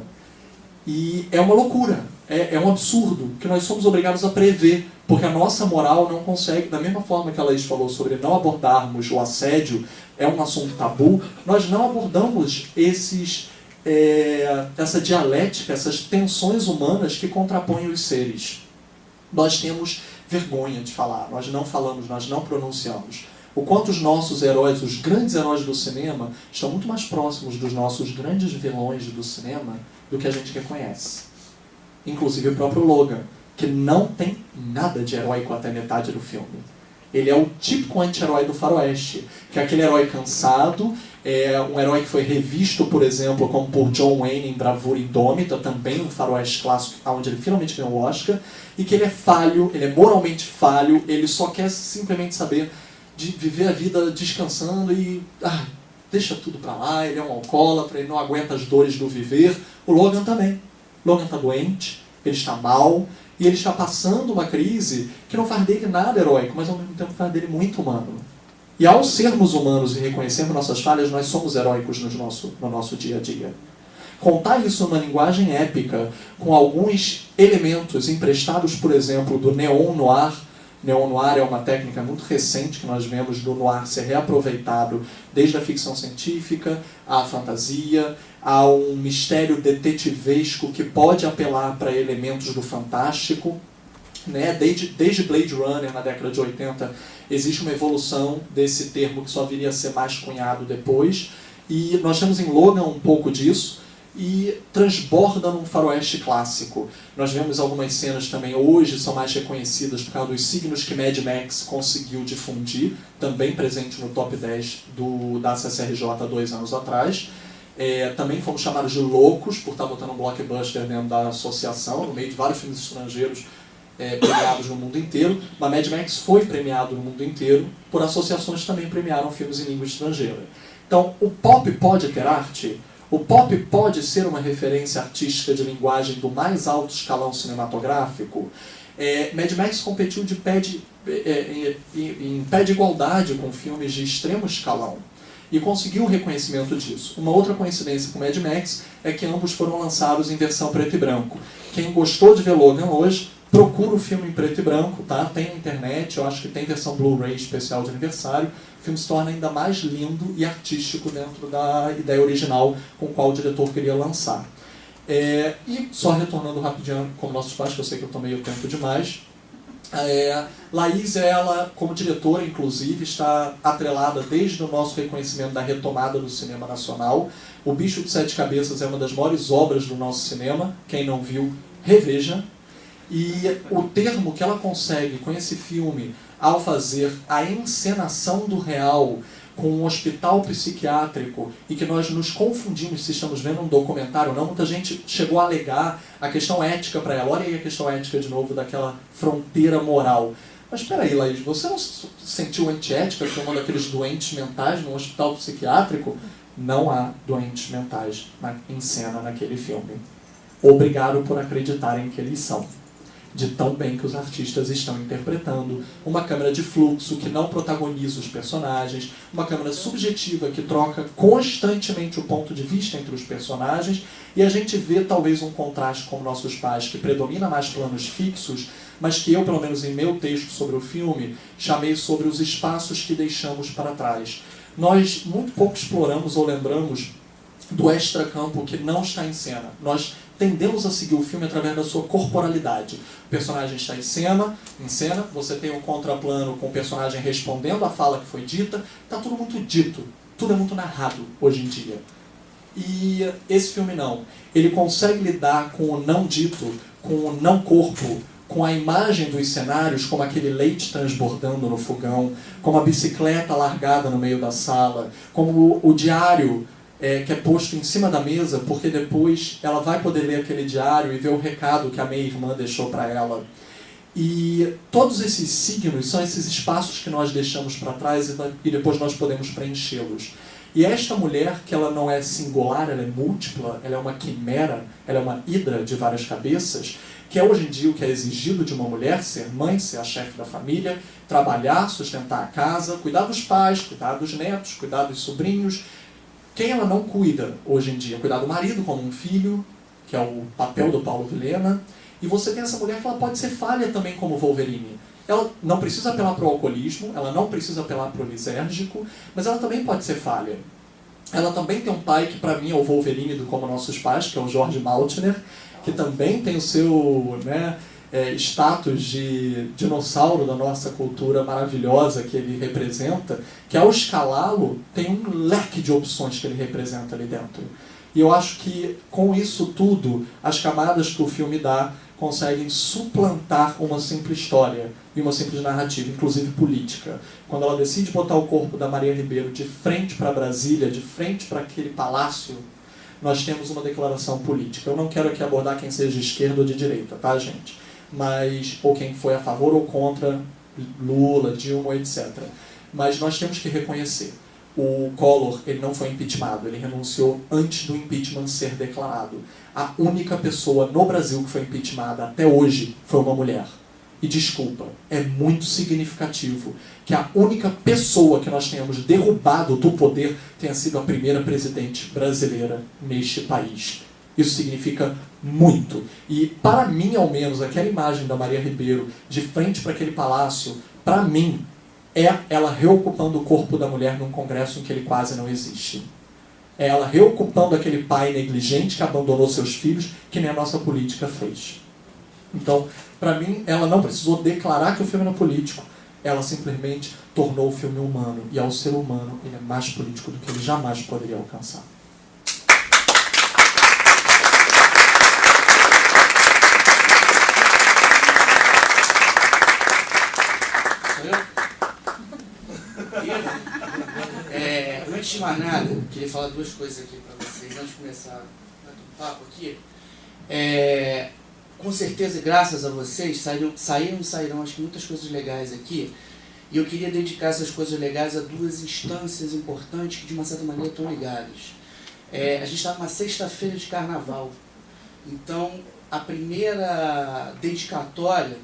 S6: E é uma loucura, é um absurdo que nós somos obrigados a prever, porque a nossa moral não consegue, da mesma forma que a Laís falou sobre não abordarmos o assédio, é um assunto tabu, nós não abordamos essa dialética, essas tensões humanas que contrapõem os seres. Nós temos vergonha de falar, nós não falamos, nós não pronunciamos. O quanto os nossos heróis, os grandes heróis do cinema, estão muito mais próximos dos nossos grandes vilões do cinema do que a gente reconhece. Inclusive o próprio Logan, que não tem nada de heróico até metade do filme. Ele é o típico anti-herói do faroeste, que é aquele herói cansado, um herói que foi revisto, por exemplo, como por John Wayne em Bravura Indômita, também um faroeste clássico, onde ele finalmente ganhou o Oscar, e que ele é falho, ele é moralmente falho, ele só quer simplesmente saber de viver a vida descansando e deixa tudo pra lá, ele é um alcoólatra, ele não aguenta as dores do viver. O Logan também. O Logan está doente, ele está mal, e ele está passando uma crise que não faz dele nada heróico, mas ao mesmo tempo faz dele muito humano. E ao sermos humanos e reconhecermos nossas falhas, nós somos heróicos no nosso dia a dia. Contar isso numa linguagem épica, com alguns elementos emprestados, por exemplo, do néon-noir. Néon-noir é uma técnica muito recente que nós vemos do noir ser reaproveitado desde a ficção científica, à fantasia, a um mistério detetivesco que pode apelar para elementos do fantástico. Né? Desde Blade Runner, na década de 80, existe uma evolução desse termo que só viria a ser mais cunhado depois. E nós temos em Logan um pouco disso, e transborda num faroeste clássico. Nós vemos algumas cenas também hoje, são mais reconhecidas por causa dos signos que Mad Max conseguiu difundir, também presente no top 10 da CCRJ 2 anos atrás. Também fomos chamados de loucos por estar botando um blockbuster dentro da associação, no meio de vários filmes estrangeiros premiados no mundo inteiro. Mas Mad Max foi premiado no mundo inteiro por associações que também premiaram filmes em língua estrangeira. Então, o pop pode ter arte? O pop pode ser uma referência artística de linguagem do mais alto escalão cinematográfico? Mad Max competiu em pé de igualdade com filmes de extremo escalão e conseguiu o reconhecimento disso. Uma outra coincidência com Mad Max é que ambos foram lançados em versão preto e branco. Quem gostou de ver Logan hoje, procura o filme em preto e branco, tá? Tem na internet, eu acho que tem versão Blu-ray especial de aniversário. O filme se torna ainda mais lindo e artístico dentro da ideia original com a qual o diretor queria lançar. E só retornando rapidinho como nossos pais, que eu sei que eu tomei o tempo demais. Laís, ela, como diretora, inclusive, está atrelada desde o nosso reconhecimento da retomada do cinema nacional. O Bicho de Sete Cabeças é uma das maiores obras do nosso cinema. Quem não viu, reveja. E o termo que ela consegue com esse filme, ao fazer a encenação do real com um hospital psiquiátrico, e que nós nos confundimos se estamos vendo um documentário ou não, muita gente chegou a alegar a questão ética para ela. Olha aí a questão ética de novo, daquela fronteira moral. Mas espera aí, Laís, você não sentiu antiética que é uma daqueles doentes mentais num hospital psiquiátrico? Não há doentes mentais em cena naquele filme. Obrigado por acreditarem que eles são. De tão bem que os artistas estão interpretando, uma câmera de fluxo que não protagoniza os personagens, uma câmera subjetiva que troca constantemente o ponto de vista entre os personagens, e a gente vê talvez um contraste com nossos pais, que predomina mais planos fixos, mas que eu, pelo menos em meu texto sobre o filme, chamei sobre os espaços que deixamos para trás. Nós muito pouco exploramos ou lembramos do extracampo que não está em cena. Nós tendemos a seguir o filme através da sua corporalidade. O personagem está em cena, você tem um contraplano com o personagem respondendo a fala que foi dita, está tudo muito dito, tudo é muito narrado hoje em dia. E esse filme não. Ele consegue lidar com o não dito, com o não corpo, com a imagem dos cenários, como aquele leite transbordando no fogão, como a bicicleta largada no meio da sala, como o diário que é posto em cima da mesa, porque depois ela vai poder ler aquele diário e ver o recado que a meia-irmã deixou para ela. E todos esses signos são esses espaços que nós deixamos para trás e depois nós podemos preenchê-los. E esta mulher, que ela não é singular, ela é múltipla, ela é uma quimera, ela é uma hidra de várias cabeças, que é hoje em dia o que é exigido de uma mulher: ser mãe, ser a chefe da família, trabalhar, sustentar a casa, cuidar dos pais, cuidar dos netos, cuidar dos sobrinhos. Quem ela não cuida hoje em dia? Cuidar do marido como um filho, que é o papel do Paulo Vilhena. E você tem essa mulher que ela pode ser falha também como Wolverine. Ela não precisa apelar para o alcoolismo, ela não precisa apelar para o lisérgico, mas ela também pode ser falha. Ela também tem um pai que para mim é o Wolverine do Como Nossos Pais, que é o Jorge Maltner, que também tem o seu status de dinossauro da nossa cultura maravilhosa que ele representa, que ao escalá-lo tem um leque de opções que ele representa ali dentro. E eu acho que com isso tudo, as camadas que o filme dá conseguem suplantar uma simples história e uma simples narrativa, inclusive política. Quando ela decide botar o corpo da Maria Ribeiro de frente para Brasília, de frente para aquele palácio, nós temos uma declaração política. Eu não quero aqui abordar quem seja de esquerda ou de direita, tá, gente? Ou quem foi a favor ou contra Lula, Dilma, etc. Mas nós temos que reconhecer. O Collor, ele não foi impeachmentado, ele renunciou antes do impeachment ser declarado. A única pessoa no Brasil que foi impeachmentada até hoje foi uma mulher. E desculpa, é muito significativo que a única pessoa que nós tenhamos derrubado do poder tenha sido a primeira presidente brasileira neste país. Isso significa muito. E para mim, ao menos, aquela imagem da Maria Ribeiro de frente para aquele palácio, para mim, é ela reocupando o corpo da mulher num congresso em que ele quase não existe. É ela reocupando aquele pai negligente que abandonou seus filhos, que nem a nossa política fez. Então, para mim, ela não precisou declarar que o filme era político, ela simplesmente tornou o filme humano. E ao ser humano, ele é mais político do que ele jamais poderia alcançar.
S2: Antes de mais nada, eu queria falar duas coisas aqui para vocês, antes de começar o papo aqui. Com certeza, graças a vocês, saíram e sairão acho que muitas coisas legais aqui. E eu queria dedicar essas coisas legais a duas instâncias importantes que de uma certa maneira estão ligadas. A gente está numa sexta-feira de carnaval. Então, a primeira dedicatória,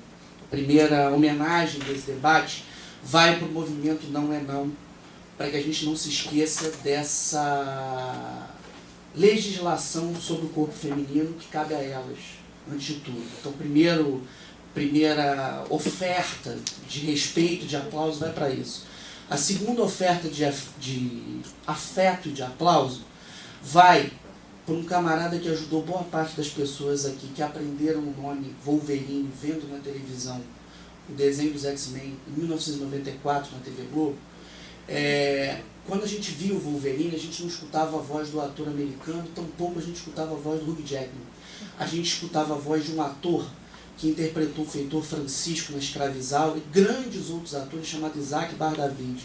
S2: a primeira homenagem desse debate vai para o movimento Não é Não, para que a gente não se esqueça dessa legislação sobre o corpo feminino que cabe a elas, antes de tudo. Então, primeira oferta de respeito, de aplauso, vai para isso. A segunda oferta de afeto e de aplauso vai para um camarada que ajudou boa parte das pessoas aqui, que aprenderam o nome Wolverine vendo na televisão o desenho dos X-Men em 1994 na TV Globo. Quando a gente via o Wolverine, a gente não escutava a voz do ator americano, tampouco a gente escutava a voz do Hugh Jackman. A gente escutava a voz de um ator que interpretou o feitor Francisco na Escravizaura e grandes outros atores, chamado Isaac Bardavid.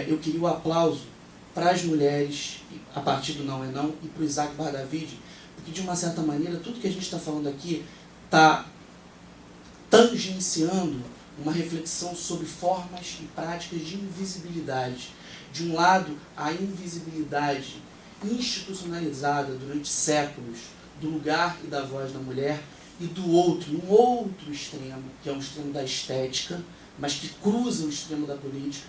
S2: Eu queria o aplauso para as mulheres, a partir do Não é Não, e para o Isaac Bardavid, porque de uma certa maneira, tudo que a gente está falando aqui está tangenciando uma reflexão sobre formas e práticas de invisibilidade. De um lado, a invisibilidade institucionalizada durante séculos do lugar e da voz da mulher, e do outro, um outro extremo, que é um extremo da estética, mas que cruza o extremo da política,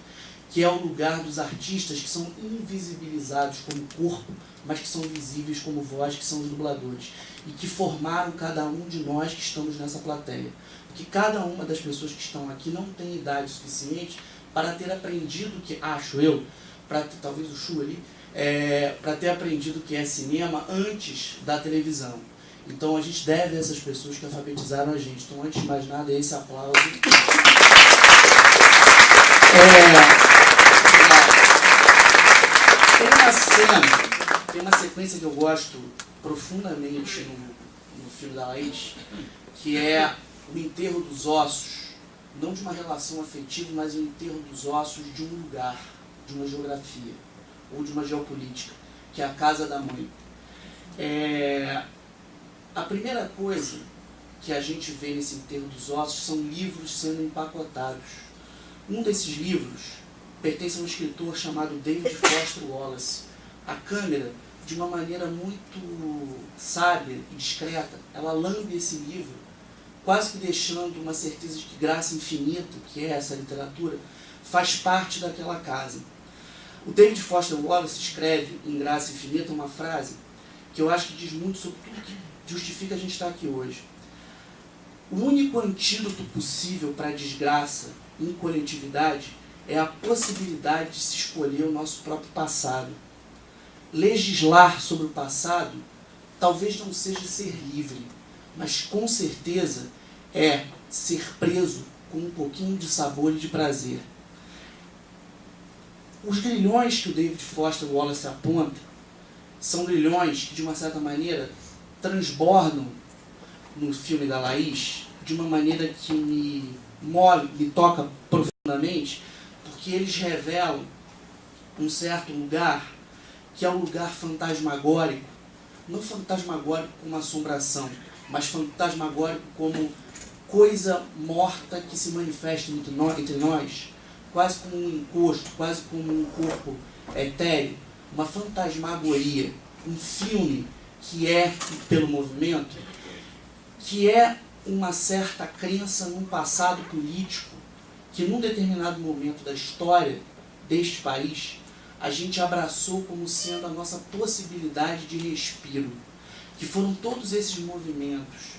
S2: que é o lugar dos artistas que são invisibilizados como corpo, mas que são visíveis como voz, que são os dubladores, e que formaram cada um de nós que estamos nessa plateia. Porque cada uma das pessoas que estão aqui não tem idade suficiente para ter aprendido que, acho eu, talvez o Chu ali, para ter aprendido que é cinema antes da televisão. Então a gente deve a essas pessoas que alfabetizaram a gente. Então, antes de mais nada, esse aplauso. Tem uma sequência que eu gosto profundamente no filme da Laís, que é o enterro dos ossos, não de uma relação afetiva, mas o enterro dos ossos de um lugar, de uma geografia, ou de uma geopolítica, que é a casa da mãe. A primeira coisa que a gente vê nesse enterro dos ossos são livros sendo empacotados. Um desses livros pertence a um escritor chamado David Foster Wallace. A câmera, de uma maneira muito sábia e discreta, ela lambe esse livro, quase que deixando uma certeza de que Graça Infinita, que é essa literatura, faz parte daquela casa. O David Foster Wallace escreve em Graça Infinita uma frase que eu acho que diz muito sobre tudo que justifica a gente estar aqui hoje. O único antídoto possível para a desgraça em coletividade é a possibilidade de se escolher o nosso próprio passado. Legislar sobre o passado talvez não seja ser livre, mas com certeza é ser preso com um pouquinho de sabor e de prazer. Os grilhões que o David Foster Wallace aponta são grilhões que, de uma certa maneira, transbordam no filme da Laís de uma maneira que me toca profundamente, porque eles revelam um certo lugar que é um lugar fantasmagórico, não fantasmagórico como assombração, mas fantasmagórico como coisa morta que se manifesta entre nós, quase como um encosto, quase como um corpo etéreo, uma fantasmagoria, um filme que é, pelo movimento, que é uma certa crença num passado político que, num determinado momento da história deste país, a gente abraçou como sendo a nossa possibilidade de respiro, que foram todos esses movimentos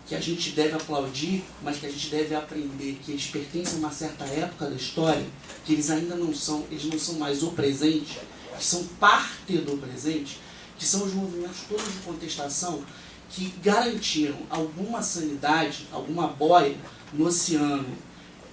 S2: que a gente deve aplaudir, mas que a gente deve aprender que eles pertencem a uma certa época da história, que eles ainda não são mais o presente, que são parte do presente, que são os movimentos todos de contestação que garantiram alguma sanidade, alguma boia no oceano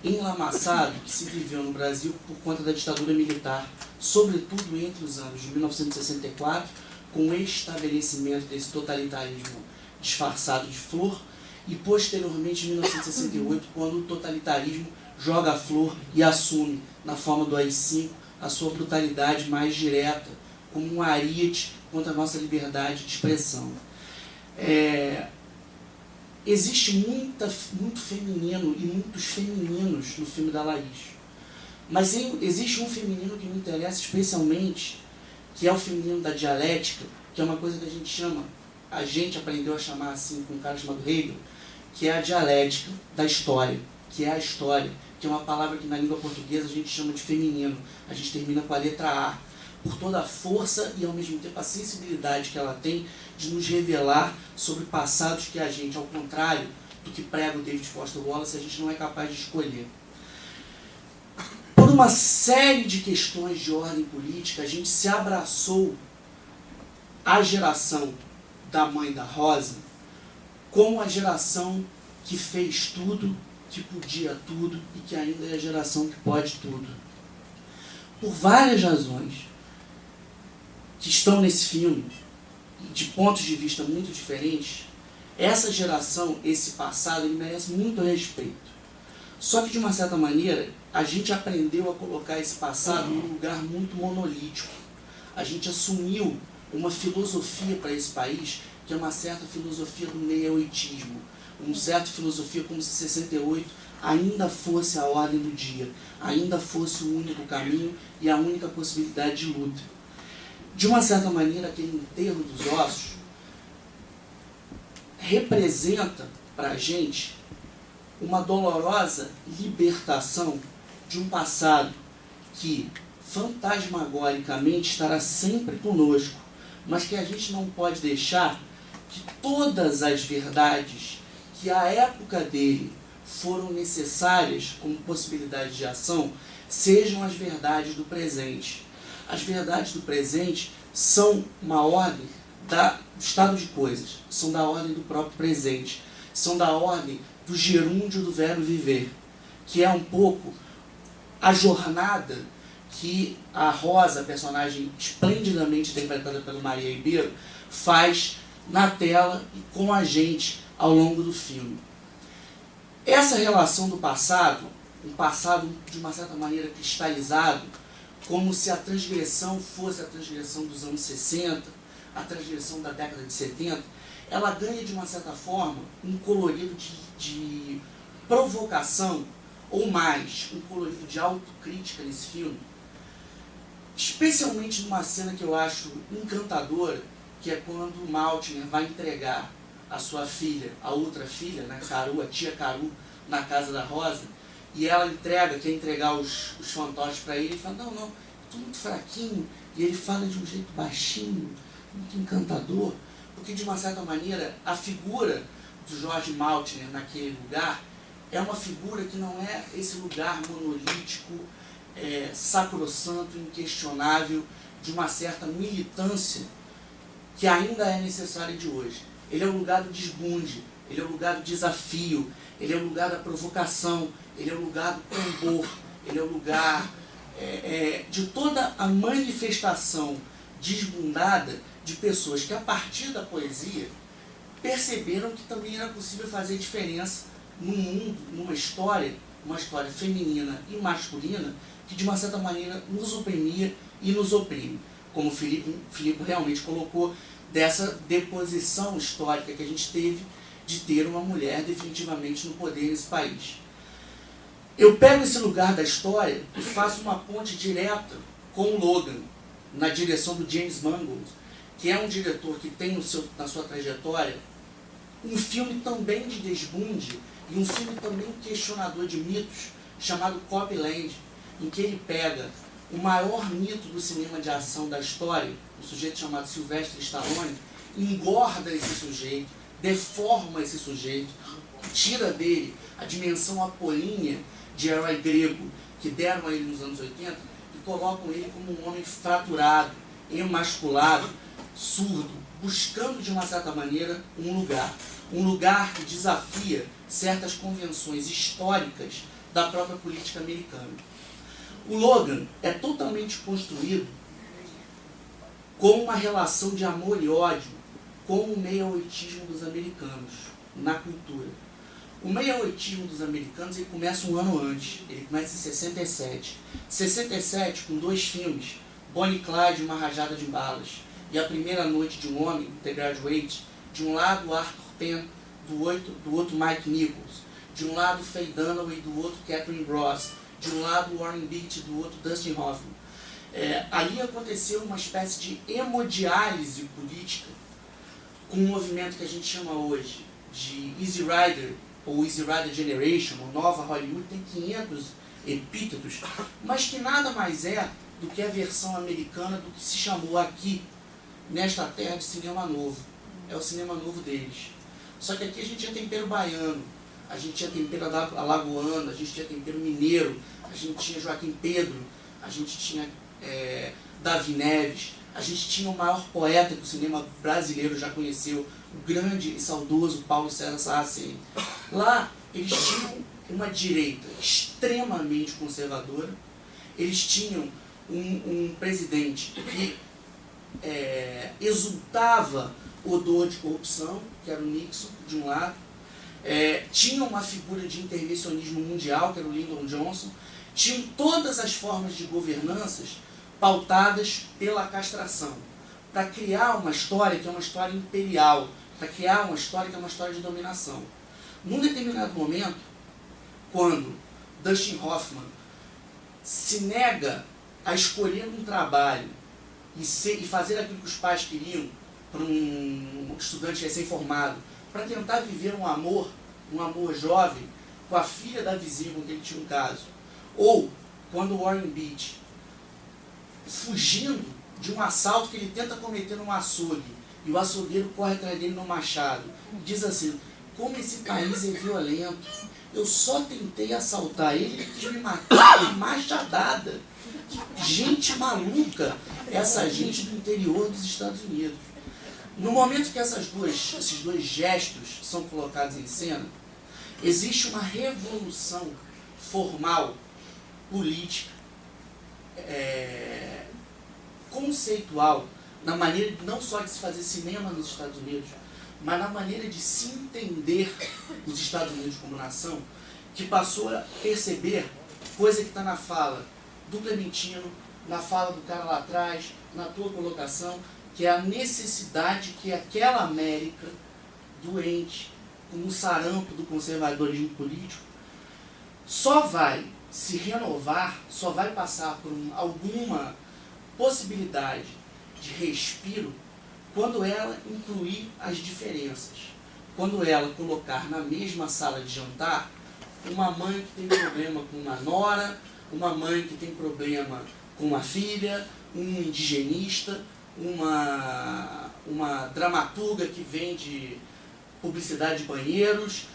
S2: enlamaçado que se viveu no Brasil por conta da ditadura militar, sobretudo entre os anos de 1964, com o estabelecimento desse totalitarismo disfarçado de flor, e posteriormente em 1968, quando o totalitarismo joga a flor e assume, na forma do AI-5, a sua brutalidade mais direta, como um ariete contra a nossa liberdade de expressão. Existe muito feminino e muitos femininos no filme da Laís. Mas existe um feminino que me interessa especialmente, que é o feminino da dialética, que é uma coisa que a gente aprendeu a chamar assim com um cara chamado Hegel, que é a dialética da história, que é a história, que é uma palavra que na língua portuguesa a gente chama de feminino. A gente termina com a letra A, por toda a força e ao mesmo tempo a sensibilidade que ela tem de nos revelar sobre passados que a gente, ao contrário do que prega o David Foster Wallace, a gente não é capaz de escolher. Por uma série de questões de ordem política, a gente se abraçou à geração da mãe da Rosa como a geração que fez tudo, que podia tudo e que ainda é a geração que pode tudo. Por várias razões que estão nesse filme, de pontos de vista muito diferentes, essa geração, esse passado, ele merece muito respeito. Só que, de uma certa maneira, a gente aprendeu a colocar esse passado num lugar muito monolítico. A gente assumiu uma filosofia para esse país, que é uma certa filosofia do meia-oitismo, uma certa filosofia como se 68 ainda fosse a ordem do dia, ainda fosse o único caminho e a única possibilidade de luta. De uma certa maneira, aquele enterro dos ossos representa para a gente uma dolorosa libertação de um passado que fantasmagoricamente estará sempre conosco, mas que a gente não pode deixar que todas as verdades que à época dele foram necessárias como possibilidade de ação sejam as verdades do presente. As verdades do presente são uma ordem do estado de coisas, são da ordem do próprio presente, são da ordem do gerúndio do verbo viver, que é um pouco a jornada que a Rosa, personagem esplendidamente interpretada pela Maria Ribeiro, faz na tela e com a gente ao longo do filme. Essa relação do passado, um passado de uma certa maneira cristalizado, como se a transgressão fosse a transgressão dos anos 60, a transgressão da década de 70, ela ganha de uma certa forma um colorido de provocação, ou mais, um colorido de autocrítica nesse filme, especialmente numa cena que eu acho encantadora, que é quando o Maltner vai entregar a sua filha, a outra filha, né, Caru, a tia Caru, na casa da Rosa, e ela quer entregar os fantoches para ele, e fala, não, estou muito fraquinho, e ele fala de um jeito baixinho, muito encantador, porque de uma certa maneira a figura do George Maltner naquele lugar é uma figura que não é esse lugar monolítico, sacrossanto, inquestionável, de uma certa militância que ainda é necessária de hoje. Ele é o lugar do desbunde, ele é o lugar do desafio, ele é o lugar da provocação, ele é o lugar do tambor, ele é o lugar de toda a manifestação desbundada de pessoas que, a partir da poesia, perceberam que também era possível fazer diferença num mundo, numa história, uma história feminina e masculina, que de uma certa maneira nos oprimia e nos oprime. Como o Filipe realmente colocou, dessa deposição histórica que a gente teve de ter uma mulher definitivamente no poder nesse país. Eu pego esse lugar da história e faço uma ponte direta com o Logan, na direção do James Mangold, que é um diretor que tem na sua trajetória um filme também de desbunde e um filme também questionador de mitos, chamado Copland, em que ele pega o maior mito do cinema de ação da história, um sujeito chamado Sylvester Stallone, engorda esse sujeito, deforma esse sujeito, tira dele a dimensão apolínea de herói grego que deram a ele nos anos 80 e colocam ele como um homem fraturado, emasculado, surdo, buscando de uma certa maneira um lugar que desafia certas convenções históricas da própria política americana. O Logan é totalmente construído com uma relação de amor e ódio com o meia-oitismo dos americanos na cultura. O meia-oitismo dos americanos ele começa um ano antes, ele começa em 67. 67 com 2 filmes, Bonnie e Clyde, Uma Rajada de Balas, e A Primeira Noite de um Homem, The Graduate, de um lado Arthur Penn, do outro Mike Nichols, de um lado Faye Dunaway, do outro Catherine Ross, de um lado Warren Beatty, do outro Dustin Hoffman. Ali aconteceu uma espécie de hemodiálise política com um movimento que a gente chama hoje de Easy Rider, ou Easy Rider Generation, ou Nova Hollywood, tem 500 epítetos, mas que nada mais é do que a versão americana do que se chamou aqui, nesta terra, de cinema novo. É o cinema novo deles. Só que aqui a gente tinha tempero baiano, a gente tinha tempero alagoano, a gente tinha tempero mineiro, a gente tinha Joaquim Pedro, a gente tinha Davi Neves, a gente tinha o maior poeta que o cinema brasileiro já conheceu, o grande e saudoso Paulo César Saraceni. Lá, eles tinham uma direita extremamente conservadora, eles tinham um presidente que exultava odor de corrupção, que era o Nixon, de um lado, tinha uma figura de intervencionismo mundial, que era o Lyndon Johnson, tinham todas as formas de governanças pautadas pela castração, para criar uma história que é uma história imperial, para criar uma história que é uma história de dominação. Num determinado momento, quando Dustin Hoffman se nega a escolher um trabalho e fazer aquilo que os pais queriam para um estudante recém-formado, para tentar viver um amor jovem com a filha da vizinha com quem ele tinha um caso, ou quando Warren Beatty, fugindo de um assalto que ele tenta cometer num açougue, e o açougueiro corre atrás dele no machado, e diz assim: como esse país é violento, eu só tentei assaltar ele, ele quis me matar de machadada. Que gente maluca, essa gente do interior dos Estados Unidos. No momento que esses dois gestos são colocados em cena, existe uma revolução formal, política, conceitual, na maneira não só de se fazer cinema nos Estados Unidos, mas na maneira de se entender os Estados Unidos como nação, que passou a perceber coisa que está na fala do Clementino, na fala do cara lá atrás, na tua colocação, que é a necessidade que aquela América doente, com um sarampo do conservadorismo político, só vai se renovar, só vai passar por alguma possibilidade de respiro quando ela incluir as diferenças. Quando ela colocar na mesma sala de jantar uma mãe que tem problema com uma nora, uma mãe que tem problema com uma filha, um indigenista, uma dramaturga que vende publicidade de banheiros,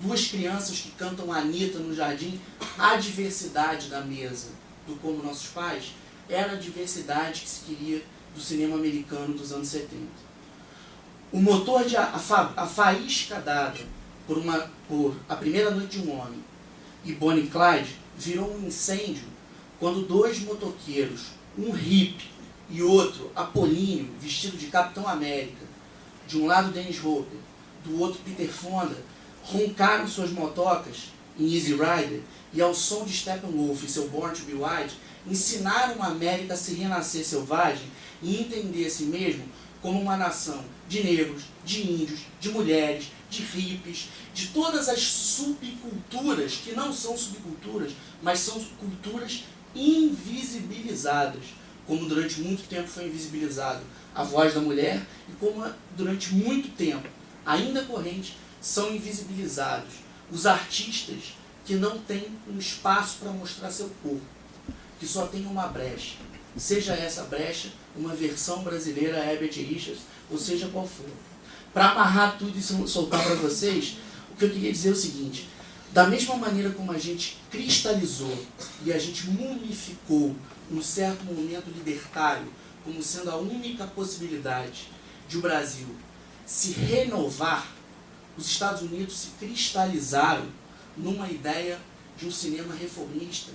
S2: duas crianças que cantam Anitta no jardim. A diversidade da mesa do Como Nossos Pais era a diversidade que se queria do cinema americano dos anos 70. O motor a faísca dada por A Primeira Noite de um Homem e Bonnie e Clyde virou um incêndio quando dois motoqueiros, um hippie e outro Apolinho, vestido de Capitão América, de um lado Dennis Hopper, do outro Peter Fonda, roncaram suas motocas em Easy Rider e ao som de Steppenwolf e seu Born to Be Wild, ensinaram a América a se renascer selvagem e entender a si mesmo como uma nação de negros, de índios, de mulheres, de hippies, de todas as subculturas, que não são subculturas, mas são culturas invisibilizadas, como durante muito tempo foi invisibilizado a voz da mulher e como durante muito tempo, ainda corrente, são invisibilizados os artistas que não têm um espaço para mostrar seu corpo, que só tem uma brecha, seja essa brecha uma versão brasileira Herbert Richards, ou seja qual for. Para amarrar tudo e soltar para vocês, o que eu queria dizer é o seguinte: da mesma maneira como a gente cristalizou e a gente mumificou um certo momento libertário como sendo a única possibilidade de o Brasil se renovar, os Estados Unidos se cristalizaram numa ideia de um cinema reformista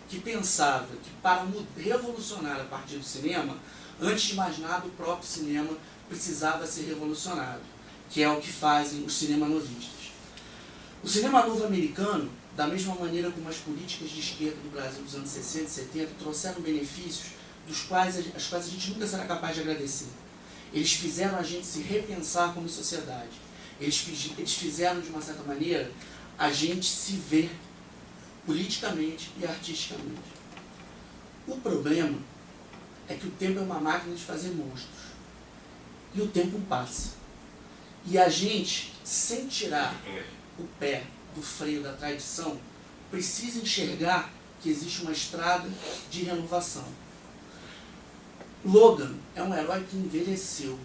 S2: que pensava que para revolucionar a partir do cinema, antes de mais nada o próprio cinema precisava ser revolucionado, que é o que fazem os cinemanovistas. O cinema novo americano, da mesma maneira como as políticas de esquerda do Brasil dos anos 60 e 70 trouxeram benefícios as quais a gente nunca será capaz de agradecer. Eles fizeram a gente se repensar como sociedade. Eles fizeram, de uma certa maneira, a gente se ver politicamente e artisticamente. O problema é que o tempo é uma máquina de fazer monstros. E o tempo passa. E a gente, sem tirar o pé do freio da tradição, precisa enxergar que existe uma estrada de renovação. Logan é um herói que envelheceu.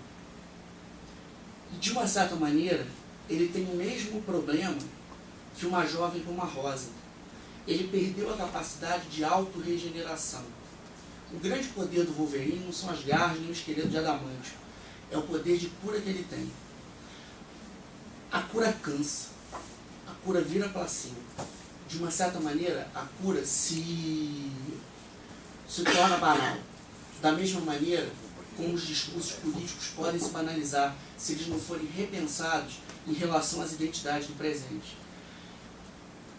S2: E, de uma certa maneira, ele tem o mesmo problema que uma jovem como a Rosa. Ele perdeu a capacidade de autorregeneração. O grande poder do Wolverine não são as garras nem o esqueleto de adamantio. É o poder de cura que ele tem. A cura cansa. A cura vira placebo. De uma certa maneira, a cura se torna banal. Da mesma maneira como os discursos políticos podem se banalizar se eles não forem repensados em relação às identidades do presente.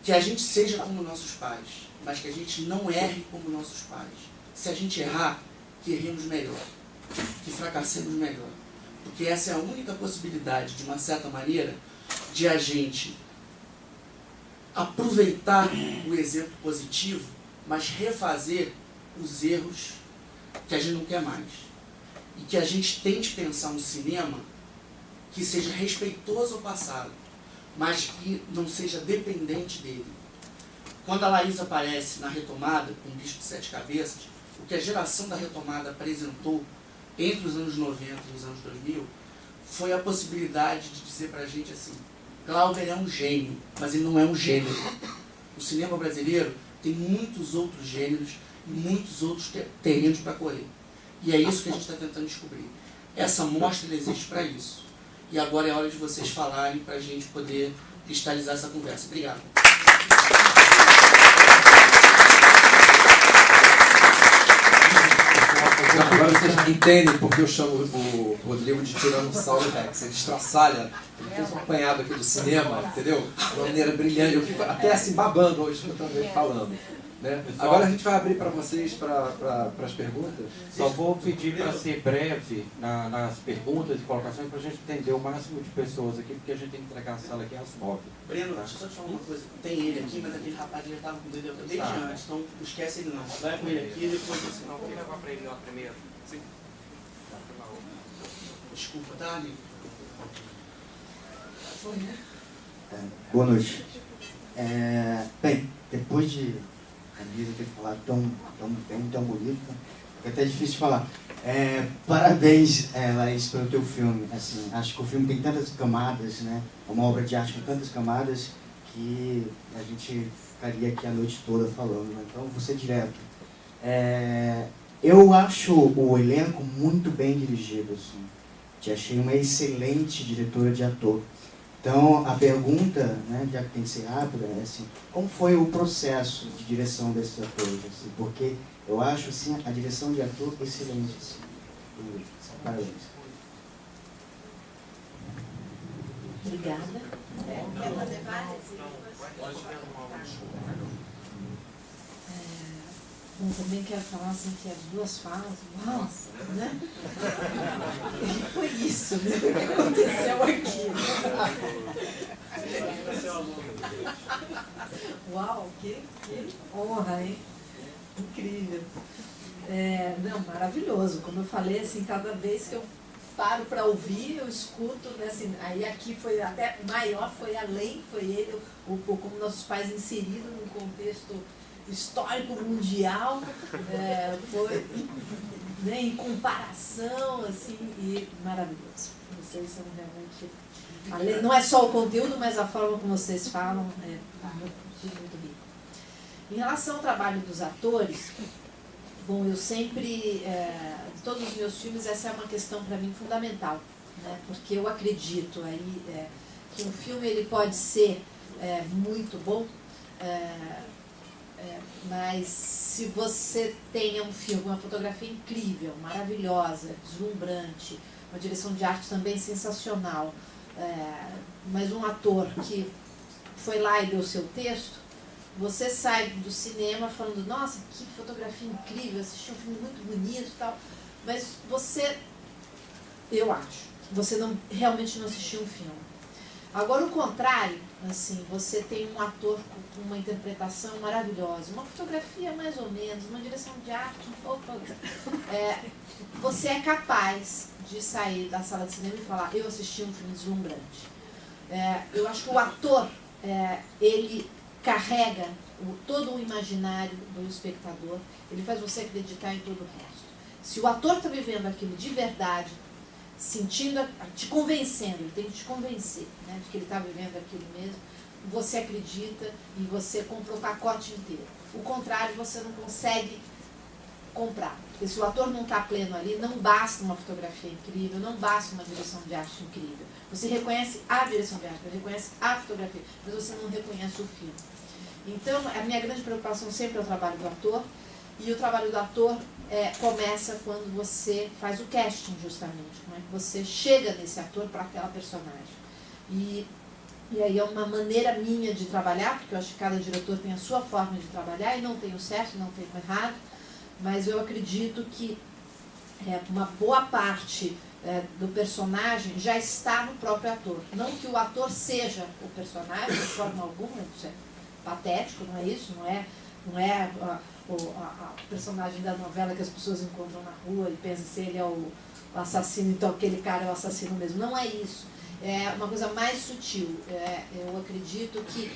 S2: Que a gente seja como nossos pais, mas que a gente não erre como nossos pais. Se a gente errar, que erremos melhor, que fracassemos melhor. Porque essa é a única possibilidade, de uma certa maneira, de a gente aproveitar o exemplo positivo, mas refazer os erros que a gente não quer mais. E que a gente tente pensar um cinema que seja respeitoso ao passado, mas que não seja dependente dele. Quando a Laís aparece na Retomada, com o Bicho de Sete Cabeças, o que a geração da Retomada apresentou entre os anos 90 e os anos 2000, foi a possibilidade de dizer pra gente assim: Glauber é um gênio, mas ele não é um gênero. O cinema brasileiro tem muitos outros gêneros e muitos outros terrenos para correr. E é isso que a gente está tentando descobrir. Essa mostra existe para isso. E agora é hora de vocês falarem para a gente poder cristalizar essa conversa. Obrigado.
S5: Agora Agora vocês entendem porque eu chamo o Rodrigo de Tiranossauro Rex. Ele estraçalha, ele fez um apanhado aqui do cinema, entendeu? De uma maneira brilhante. Eu fico até assim babando hoje escutando ele falando. Né? Agora a gente vai abrir para vocês, para as perguntas.
S10: Só vou pedir para ser breve nas perguntas e colocações para a gente entender o máximo de pessoas aqui, porque a gente tem que entregar a sala aqui às 9.
S2: Breno, deixa eu só te falar uma coisa. Tem ele aqui, mas aquele rapaz já estava com o dedo desde antes, então esquece ele não. Vai com ele aqui e depois você.
S3: Não, vou levar para ele lá primeiro. Sim.
S2: Desculpa, tá, ali.
S11: Boa noite. Bem, depois de a Lisa ter falado tão bem, tão bonito, é até difícil de falar. Parabéns, Laís, pelo teu filme. Assim, acho que o filme tem tantas camadas, né? É uma obra de arte com tantas camadas que a gente ficaria aqui a noite toda falando. Né? Então, vou ser direto. Eu acho o elenco muito bem dirigido. Assim. Te achei uma excelente diretora de ator. Então, a pergunta, né, já que tem que ser rápida, é assim, como foi o processo de direção desses atores? Assim, porque eu acho assim, a direção de ator excelente. Assim. Parabéns.
S4: Obrigada.
S12: Quer fazer várias?
S4: Bom, também quero falar assim que as duas falas, uau, né? E foi isso, né? O que aconteceu aqui. Uau, que honra, hein? Incrível. Não, maravilhoso. Como eu falei, assim, cada vez que eu paro para ouvir, eu escuto, né, assim, aí aqui foi até maior, foi além, foi ele, como nossos pais inseridos num contexto histórico mundial, foi, né, em comparação, assim, e maravilhoso. Vocês são realmente, não é só o conteúdo, mas a forma como vocês falam é muito rico. Em relação ao trabalho dos atores, bom, eu sempre, de todos os meus filmes, essa é uma questão para mim fundamental, né, porque eu acredito aí que um filme ele pode ser muito bom, mas se você tem um filme, uma fotografia incrível, maravilhosa, deslumbrante, uma direção de arte também sensacional, mas um ator que foi lá e deu o seu texto, você sai do cinema falando, nossa, que fotografia incrível, assisti um filme muito bonito e tal, mas você, eu acho, você realmente não assistiu um filme. Agora, o contrário, assim, você tem um ator com uma interpretação maravilhosa, uma fotografia mais ou menos, uma direção de arte um pouco... você é capaz de sair da sala de cinema e falar, eu assisti um filme deslumbrante. Eu acho que o ator, ele carrega todo o imaginário do espectador, ele faz você acreditar em todo o resto. Se o ator está vivendo aquilo de verdade, sentindo, te convencendo, ele tem que te convencer, né, de que ele está vivendo aquilo mesmo, você acredita e você compra o pacote inteiro. O contrário, você não consegue comprar. Porque se o ator não está pleno ali, não basta uma fotografia incrível, não basta uma direção de arte incrível. Você reconhece a direção de arte, você reconhece a fotografia, mas você não reconhece o filme. Então, a minha grande preocupação sempre é o trabalho do ator, e o trabalho do ator começa quando você faz o casting, justamente, como é que você chega nesse ator para aquela personagem. E aí é uma maneira minha de trabalhar, porque eu acho que cada diretor tem a sua forma de trabalhar, e não tem o certo, não tem o errado, mas eu acredito que uma boa parte do personagem já está no próprio ator. Não que o ator seja o personagem, de forma alguma, isso é patético, não é isso, não é a personagem da novela que as pessoas encontram na rua e pensam se ele é o assassino, então aquele cara é o assassino mesmo. Não é isso. É uma coisa mais sutil. Eu acredito que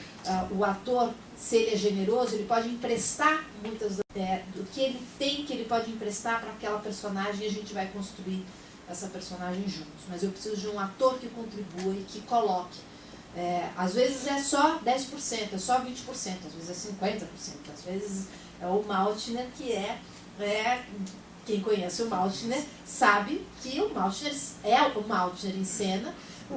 S4: o ator, se ele é generoso, ele pode emprestar muitas do que ele tem, que ele pode emprestar para aquela personagem, e a gente vai construir essa personagem juntos. Mas eu preciso de um ator que contribua e que coloque. Às vezes é só 10%, é só 20%, às vezes é 50%, às vezes é o Maltner, que quem conhece o Maltner sabe que o Maltner é o Maltner em cena,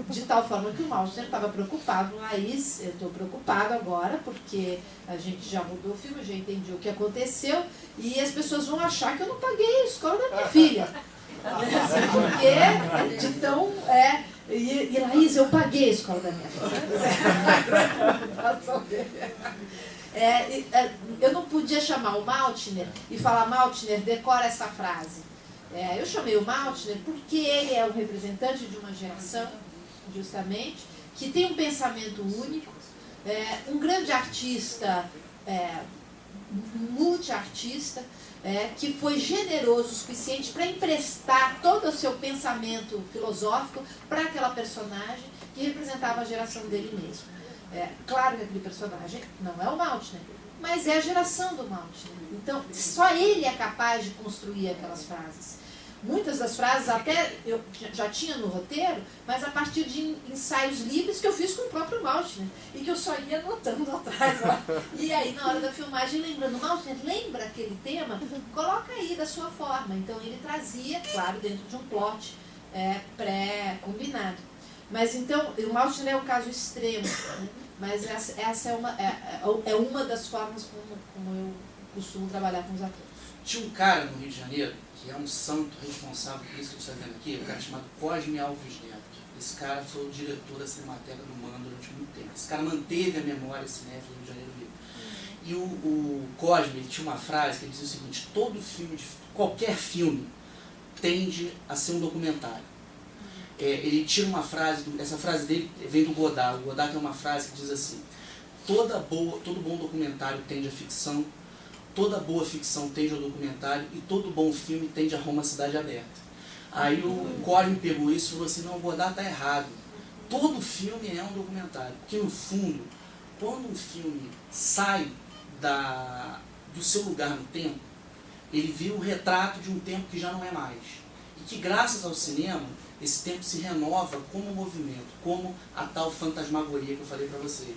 S4: De tal forma que o Maltner estava preocupado. Laís, eu estou preocupado agora, porque a gente já mudou o filme, eu já entendi o que aconteceu, e as pessoas vão achar que eu não paguei a escola da minha filha. Porque de tão... E Laís, eu paguei a escola da minha filha. Eu não podia chamar o Maltner e falar: Maltner, decora essa frase. Eu chamei o Maltner porque ele é um representante de uma geração, justamente, que tem um pensamento único, um grande artista, multiartista, que foi generoso o suficiente para emprestar todo o seu pensamento filosófico para aquela personagem que representava a geração dele mesmo. Claro que aquele personagem não é o Maltner, mas é a geração do Maltner. Então, só ele é capaz de construir aquelas frases. Muitas das frases até eu já tinha no roteiro, mas a partir de ensaios livres que eu fiz com o próprio Maltner e que eu só ia anotando atrás lá. E aí, na hora da filmagem, lembrando: Maltner, lembra aquele tema? Coloca aí da sua forma. Então, ele trazia, claro, dentro de um plot pré-combinado. Mas então, o Maltner é um caso extremo, né? Mas essa é uma das formas como eu costumo trabalhar com os atores.
S2: Tinha um cara no Rio de Janeiro, que é um santo responsável por isso que a gente está vendo aqui, um cara chamado Cosme Alves Neto. Esse cara foi o diretor da Cinemateca do MAN durante muito tempo. Esse cara manteve a memória cinéfila do Rio de Janeiro Rio. E o Cosme, ele tinha uma frase que ele dizia o seguinte: qualquer filme tende a ser um documentário. Ele tira uma frase, essa frase dele vem do Godard. O Godard tem uma frase que diz assim: todo bom documentário tende à ficção, toda boa ficção tende ao documentário e todo bom filme tende a uma cidade aberta. Aí o Cosme pegou isso e falou assim: não, o Godard está errado. Todo filme é um documentário. Porque no fundo, quando um filme sai do seu lugar no tempo, ele vira um retrato de um tempo que já não é mais. E que graças ao cinema, esse tempo se renova como movimento, como a tal fantasmagoria que eu falei para vocês.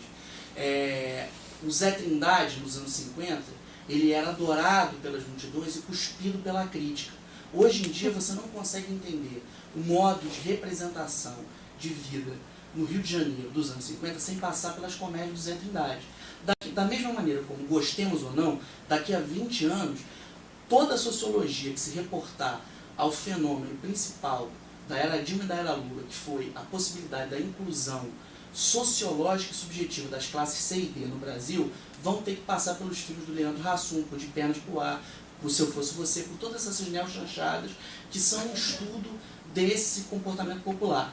S2: O Zé Trindade, nos anos 50, ele era adorado pelas multidões e cuspido pela crítica. Hoje em dia você não consegue entender o modo de representação de vida no Rio de Janeiro dos anos 50 sem passar pelas comédias do Zé Trindade. Da mesma maneira como gostemos ou não, daqui a 20 anos, toda a sociologia que se reportar ao fenômeno principal da era Dilma e da era Lula, que foi a possibilidade da inclusão sociológica e subjetiva das classes C e D no Brasil, vão ter que passar pelos filmes do Leandro Hassum, por De Pernas pro Ar, por Se Eu Fosse Você, por todas essas neochanchadas que são um estudo desse comportamento popular.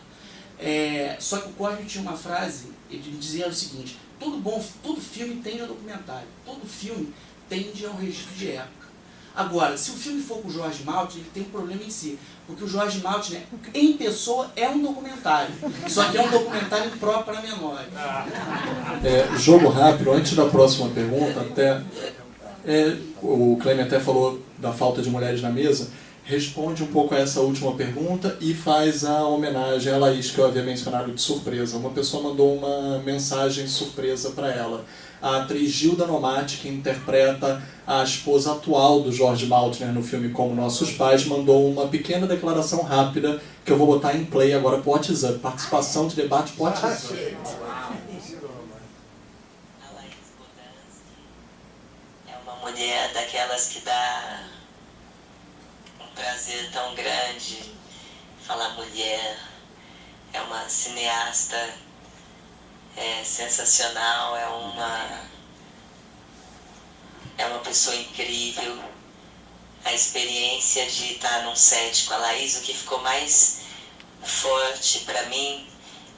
S2: Só que o Cosme tinha uma frase, ele dizia o seguinte: todo filme tende a documentário, todo filme tende a um registro de época. Agora, se o filme for com o Jorge Maltner, ele tem um problema em si, porque o Jorge Maltner, em pessoa, é um documentário, só que é um documentário próprio para menores.
S6: Jogo rápido, antes da próxima pergunta, o Clemente até falou da falta de mulheres na mesa. Responde um pouco a essa última pergunta e faz a homenagem à Laís, que eu havia mencionado de surpresa. Uma pessoa mandou uma mensagem surpresa para ela. A atriz Gilda Nomati, que interpreta a esposa atual do Jorge Maltner no filme Como Nossos Pais, mandou uma pequena declaração rápida que eu vou botar em play agora pro WhatsApp. Participação de debate pro WhatsApp.
S13: A Laís Bodansky é uma mulher daquelas que dá um prazer tão grande falar mulher. É uma cineasta sensacional, é uma pessoa incrível. A experiência de estar num set com a Laís, o que ficou mais forte para mim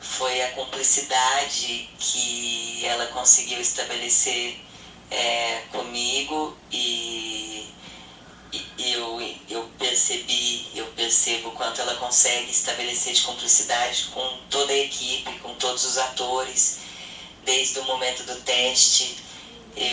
S13: foi a cumplicidade que ela conseguiu estabelecer comigo, e eu percebo o quanto ela consegue estabelecer de cumplicidade com toda a equipe, com todos os atores, desde o momento do teste. Me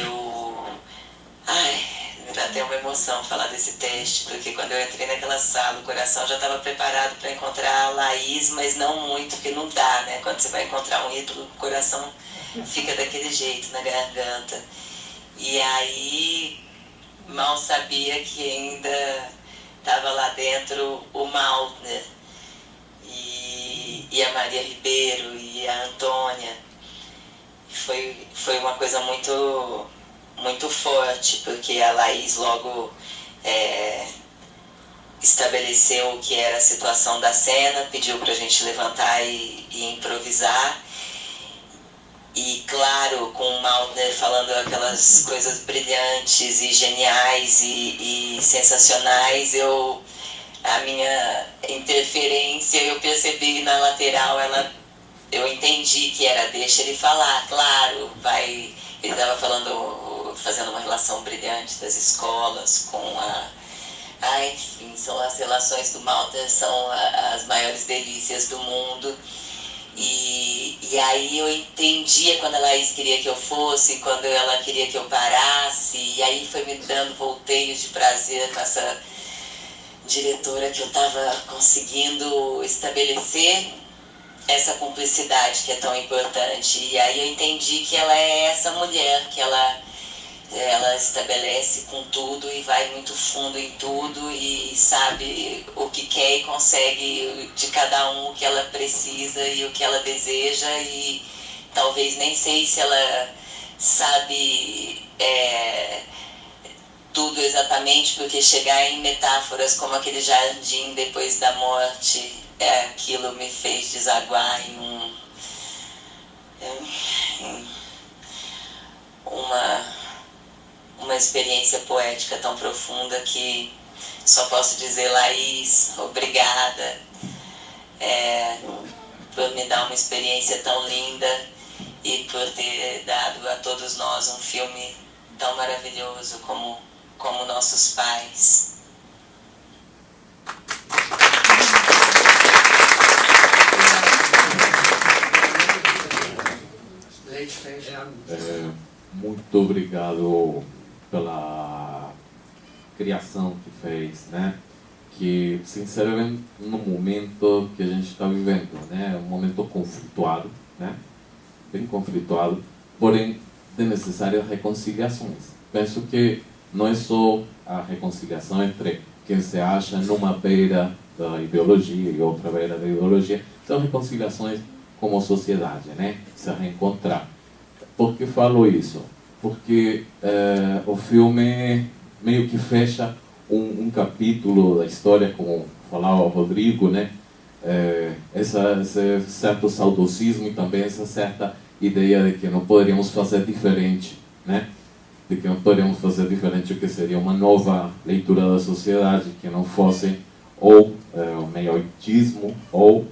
S13: dá até uma emoção falar desse teste, porque quando eu entrei naquela sala, o coração já estava preparado para encontrar a Laís, mas não muito, porque não dá, né? Quando você vai encontrar um ídolo, o coração fica daquele jeito na garganta. E aí, mal sabia que ainda estava lá dentro o Maltner. E e a Maria Ribeiro e a Antônia. Foi uma coisa muito, muito forte, porque a Laís logo estabeleceu o que era a situação da cena, pediu para a gente levantar e improvisar. E claro, com o Maltner falando aquelas coisas brilhantes e geniais e sensacionais, a minha interferência, eu percebi na lateral, eu entendi que era deixa ele falar, claro, ele estava fazendo uma relação brilhante das escolas com enfim, são as relações do Maltner, são as maiores delícias do mundo. E aí eu entendia quando a Laís queria que eu fosse, quando ela queria que eu parasse, e aí foi me dando volteios de prazer com essa diretora que eu estava conseguindo estabelecer essa cumplicidade que é tão importante. E aí eu entendi que ela é essa mulher, que ela estabelece com tudo e vai muito fundo em tudo e sabe o que quer e consegue de cada um o que ela precisa e o que ela deseja, e talvez nem sei se ela sabe tudo exatamente, porque chegar em metáforas como aquele jardim depois da morte, aquilo me fez desaguar em uma experiência poética tão profunda que só posso dizer, Laís, obrigada por me dar uma experiência tão linda e por ter dado a todos nós um filme tão maravilhoso como Nossos Pais.
S14: Muito obrigado pela criação que fez, né? Que se insere no momento que a gente está vivendo, né? Um momento conflituado, né? Bem conflituado, porém de necessárias reconciliações. Penso que não é só a reconciliação entre quem se acha numa beira da ideologia e outra beira da ideologia, são reconciliações como sociedade, né? Se reencontrar. Por que falo isso? Porque o filme meio que fecha um capítulo da história, como falava o Rodrigo, né? Esse certo saudosismo e também essa certa ideia de que não poderíamos fazer diferente, né? De que não poderíamos fazer diferente, o que seria uma nova leitura da sociedade, que não fosse ou o meioitismo ou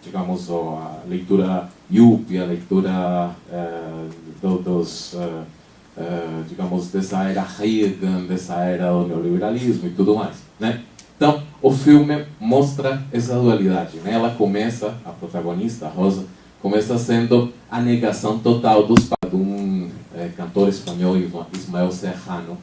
S14: digamos, a leitura yuppie, a leitura digamos, dessa era Reagan, dessa era do neoliberalismo e tudo mais, né? Então, o filme mostra essa dualidade, né? Ela começa, a protagonista, a Rosa, começa sendo a negação total dos pais de um cantor espanhol, Ismael Serrano.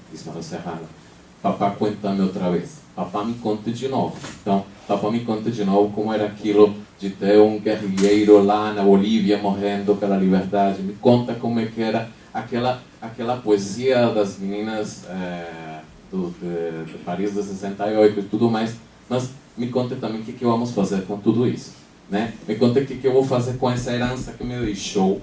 S14: Papá, conta-me outra vez. Papá, me conta de novo. Então, papá, me conta de novo como era aquilo de ter um guerrilheiro lá na Bolívia morrendo pela liberdade. Me conta como é que era aquela poesia das meninas de Paris de 68 e tudo mais. Mas me conta também o que vamos fazer com tudo isso, né? Me conta o que eu vou fazer com essa herança que me deixou,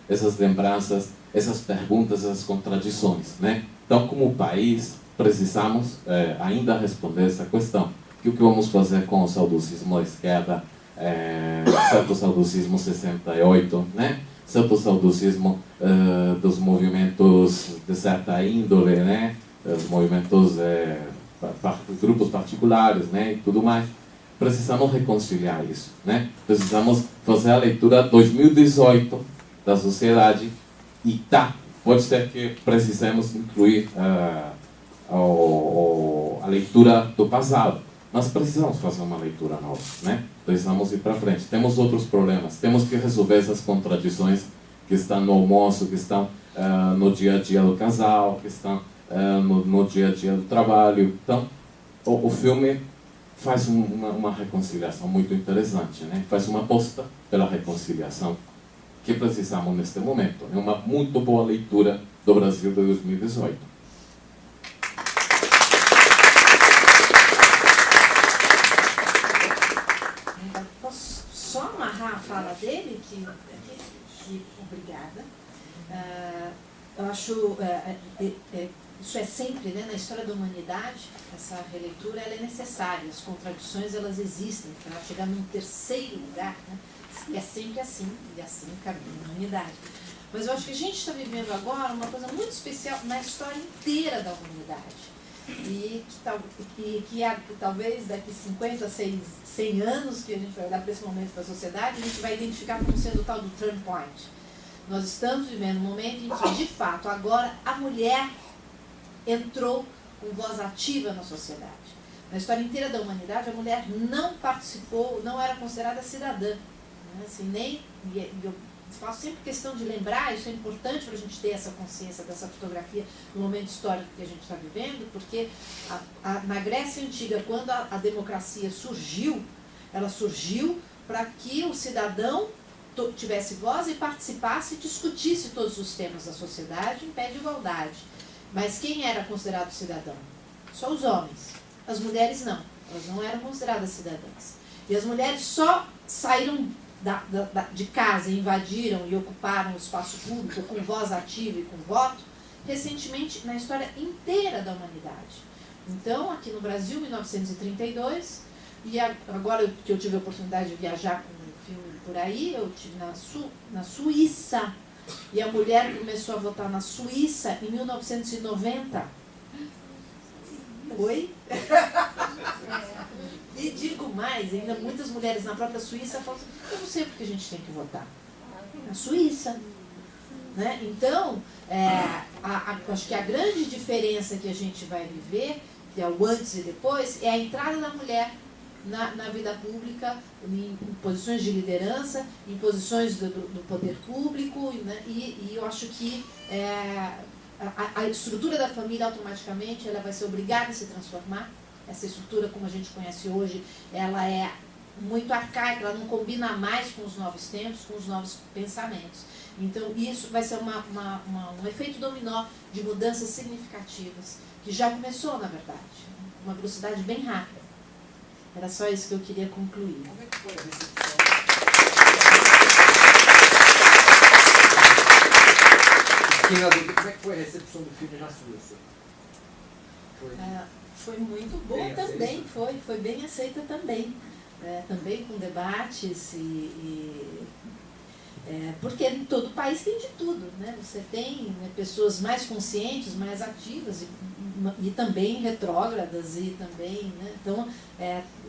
S14: essas lembranças, essas perguntas, essas contradições, né? Então, como país, precisamos ainda responder essa questão. O que vamos fazer com o saudosismo da esquerda, certo saudosismo 68, né? Certo saudosismo dos movimentos de certa índole, né? Os movimentos, grupos particulares, né? E tudo mais. Precisamos reconciliar isso, né? Precisamos fazer a leitura 2018 da sociedade e pode ser que precisemos incluir a leitura do passado, mas precisamos fazer uma leitura nova, né? Precisamos ir para frente. Temos outros problemas, temos que resolver essas contradições que estão no almoço, que estão no dia a dia do casal, que estão no dia a dia do trabalho. Então, o filme faz uma reconciliação muito interessante, né? Faz uma aposta pela reconciliação que precisamos neste momento. É uma muito boa leitura do Brasil de 2018.
S4: obrigada. Eu acho isso é sempre, né, na história da humanidade, essa releitura ela é necessária, as contradições elas existem para chegar num terceiro lugar, né, e é sempre assim, e assim caminha a humanidade. Mas eu acho que a gente está vivendo agora uma coisa muito especial na história inteira da humanidade. E que talvez daqui 50, 100 anos, que a gente vai olhar para esse momento da sociedade, a gente vai identificar como sendo o tal do turn point. Nós estamos vivendo um momento em que, de fato, agora a mulher entrou com voz ativa na sociedade. Na história inteira da humanidade, a mulher não participou, não era considerada cidadã. Né? Assim, eu faço sempre questão de lembrar, isso é importante para a gente ter essa consciência dessa fotografia no momento histórico que a gente está vivendo, porque na Grécia Antiga, quando a democracia surgiu, ela surgiu para que o cidadão tivesse voz e participasse e discutisse todos os temas da sociedade em pé de igualdade. Mas quem era considerado cidadão? Só os homens. As mulheres não. Elas não eram consideradas cidadãs. E as mulheres só saíram de casa, invadiram e ocuparam o espaço público com voz ativa e com voto, recentemente na história inteira da humanidade. Então, aqui no Brasil, 1932, e agora que eu tive a oportunidade de viajar com um filme por aí, eu estive na Suíça, e a mulher começou a votar na Suíça em 1990. Oi? E digo mais, ainda muitas mulheres na própria Suíça falam assim, eu não sei porque a gente tem que votar. Na Suíça. Né? Então, acho que a grande diferença que a gente vai viver, que é o antes e depois, é a entrada da mulher na vida pública, em posições de liderança, em posições do poder público, né? E eu acho que a estrutura da família automaticamente ela vai ser obrigada a se transformar. Essa estrutura, como a gente conhece hoje, ela é muito arcaica, ela não combina mais com os novos tempos, com os novos pensamentos. Então, isso vai ser um efeito dominó de mudanças significativas, que já começou, na verdade, uma velocidade bem rápida. Era só isso que eu queria concluir.
S2: Como é que foi a recepção?
S5: Como é que foi a recepção do filme na Suíça?
S4: Foi muito boa bem também, foi bem aceita também. Também com debates porque em todo o país tem de tudo, né? Você tem pessoas mais conscientes, mais ativas e também retrógradas e também, né? Então,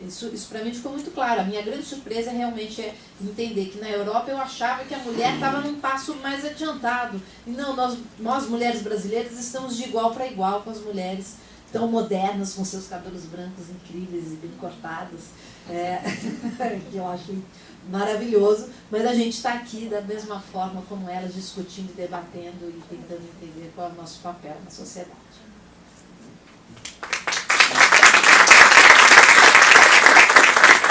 S4: isso para mim ficou muito claro. A minha grande surpresa realmente é entender que na Europa eu achava que a mulher estava num passo mais adiantado. E não, nós mulheres brasileiras estamos de igual para igual com as mulheres tão modernas, com seus cabelos brancos incríveis e bem cortados, que eu acho maravilhoso, mas a gente está aqui da mesma forma como elas, discutindo, debatendo e tentando entender qual é o nosso papel na sociedade.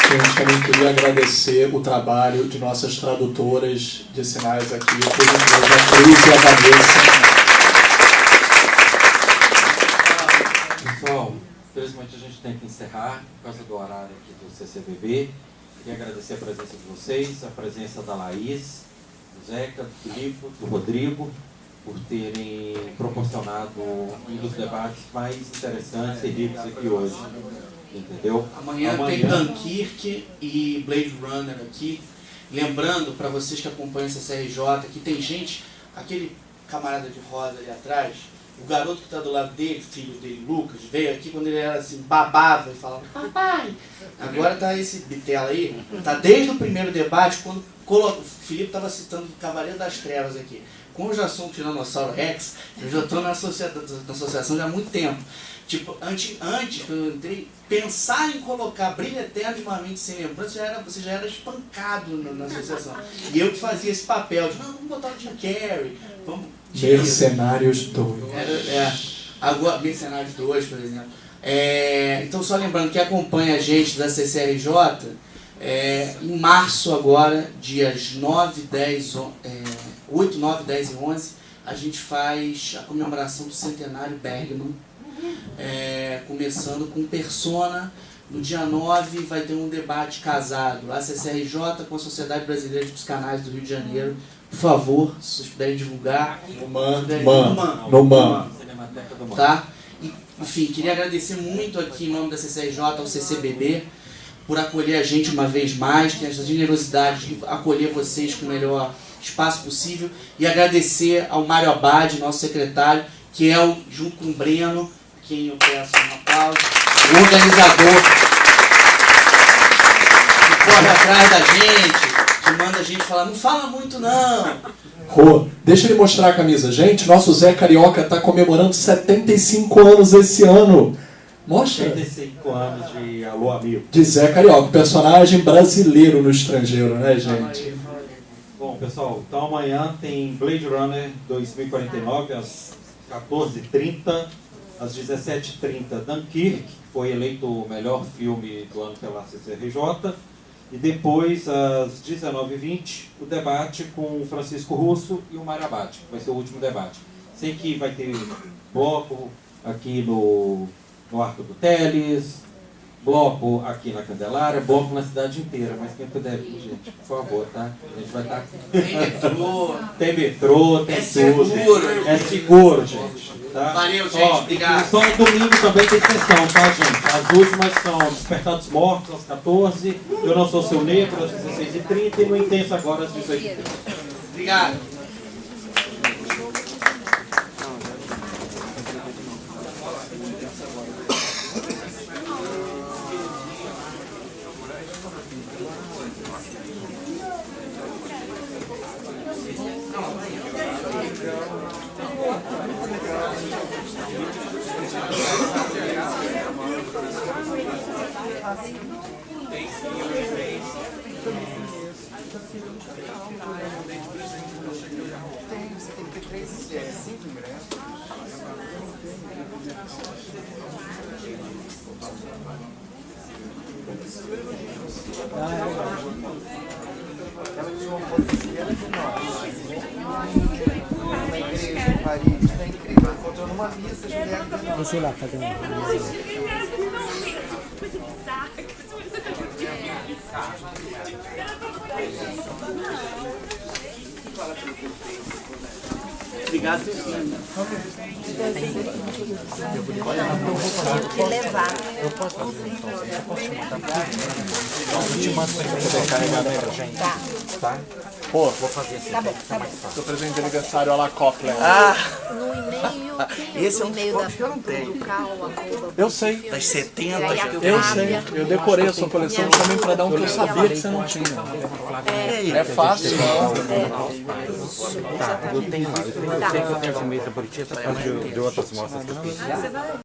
S6: Gente, também queria agradecer o trabalho de nossas tradutoras de sinais aqui, a Cris e a Vanessa.
S10: Pessoal, infelizmente a gente tem que encerrar por causa do horário aqui do CCBB. Queria agradecer a presença de vocês, a presença da Laís, do Zeca, do Filipe, do Rodrigo, por terem proporcionado um dos debates mais interessantes e ricos aqui hoje. Entendeu?
S2: Amanhã tem Dunkirk e Blade Runner aqui. Lembrando para vocês que acompanham essa CRJ, que tem gente, aquele camarada de rosa ali atrás, o garoto que está do lado dele, filho dele, Lucas, veio aqui quando ele era assim, babava e falava, papai. Agora tá esse bitela aí, tá desde o primeiro debate, quando o Felipe estava citando o Cavaleiro das Trevas aqui. Como eu já sou um Tiranossauro Rex, eu já estou na associação já há muito tempo. Tipo, antes que eu entrei, pensar em colocar Brilho Eterno de Uma Mente Sem Lembrança, você já era espancado na associação. E eu que fazia esse papel de, não, vamos botar o Jim Carrey, vamos...
S6: Mercenários 2.
S2: Agora, Mercenários 2, por exemplo. Então, só lembrando que acompanha a gente da CCRJ, em março agora, dias 8, 9, 10 e 11, a gente faz a comemoração do centenário Bergman, começando com Persona, No dia 9 vai ter um debate casado, a CCRJ com a Sociedade Brasileira de Psicanálise do Rio de Janeiro. Por favor, se vocês puderem divulgar.
S6: No MAN.
S2: Tá? E, enfim, queria agradecer muito aqui em nome da CCRJ ao CCBB por acolher a gente uma vez mais, ter essa generosidade de acolher vocês com o melhor espaço possível, e agradecer ao Mário Abad, nosso secretário, que é, junto com o Breno, quem eu peço um aplauso, o organizador, que corre atrás da gente, que manda a gente falar, não fala muito não.
S6: Rô, deixa ele mostrar a camisa. Gente, nosso Zé Carioca está comemorando 75 anos esse ano. Mostra.
S10: 75 anos de Alô Amigo.
S6: De Zé Carioca, personagem brasileiro no estrangeiro, né, gente?
S10: Bom, pessoal, então amanhã tem Blade Runner 2049 às 14h30, às 17h30 Dunkirk, que foi eleito o melhor filme do ano pela CCRJ, e depois às 19h20 o debate com o Francisco Russo e o Mário Abad, que vai ser o último debate. Sei que vai ter bloco aqui no Arco do Teles, bloco aqui na Candelária, bloco na cidade inteira, mas quem puder vir, gente, por favor, tá? A gente vai estar...
S2: Tem metrô.
S10: Tem metrô, tem tudo.
S2: Seguro.
S10: É seguro, gente. Tá?
S2: Valeu, gente. Obrigado.
S10: E só no domingo também tem sessão, tá, gente? As últimas são Despertar dos Mortos, às 14h, Eu Não Sou Seu Negro, às 16h30, e no Intenso agora, às 18h30.
S2: Obrigado.
S8: Deixa eu ir lá fazer
S2: Obrigado.
S12: que levar.
S15: Eu posso fazer então, eu posso te mandar tudo. Eu te mando pra poder carregar pra gente. Tá? Pô, vou fazer assim.
S12: Tá bom, tá bom.
S6: Seu presente de aniversário, olha lá, Cochlear.
S12: No e-mail,
S2: esse é um
S12: e-mail
S2: dos que eu não tenho.
S6: Eu sei.
S2: Das 70.
S6: Eu sei. Eu decorei a sua coleção também para dar um que eu sabia que você não tinha. É fácil.
S15: Tá, eu tenho lá. Eu sei que eu tenho essa mesa bonitinha, só de outras mostras que eu fiz.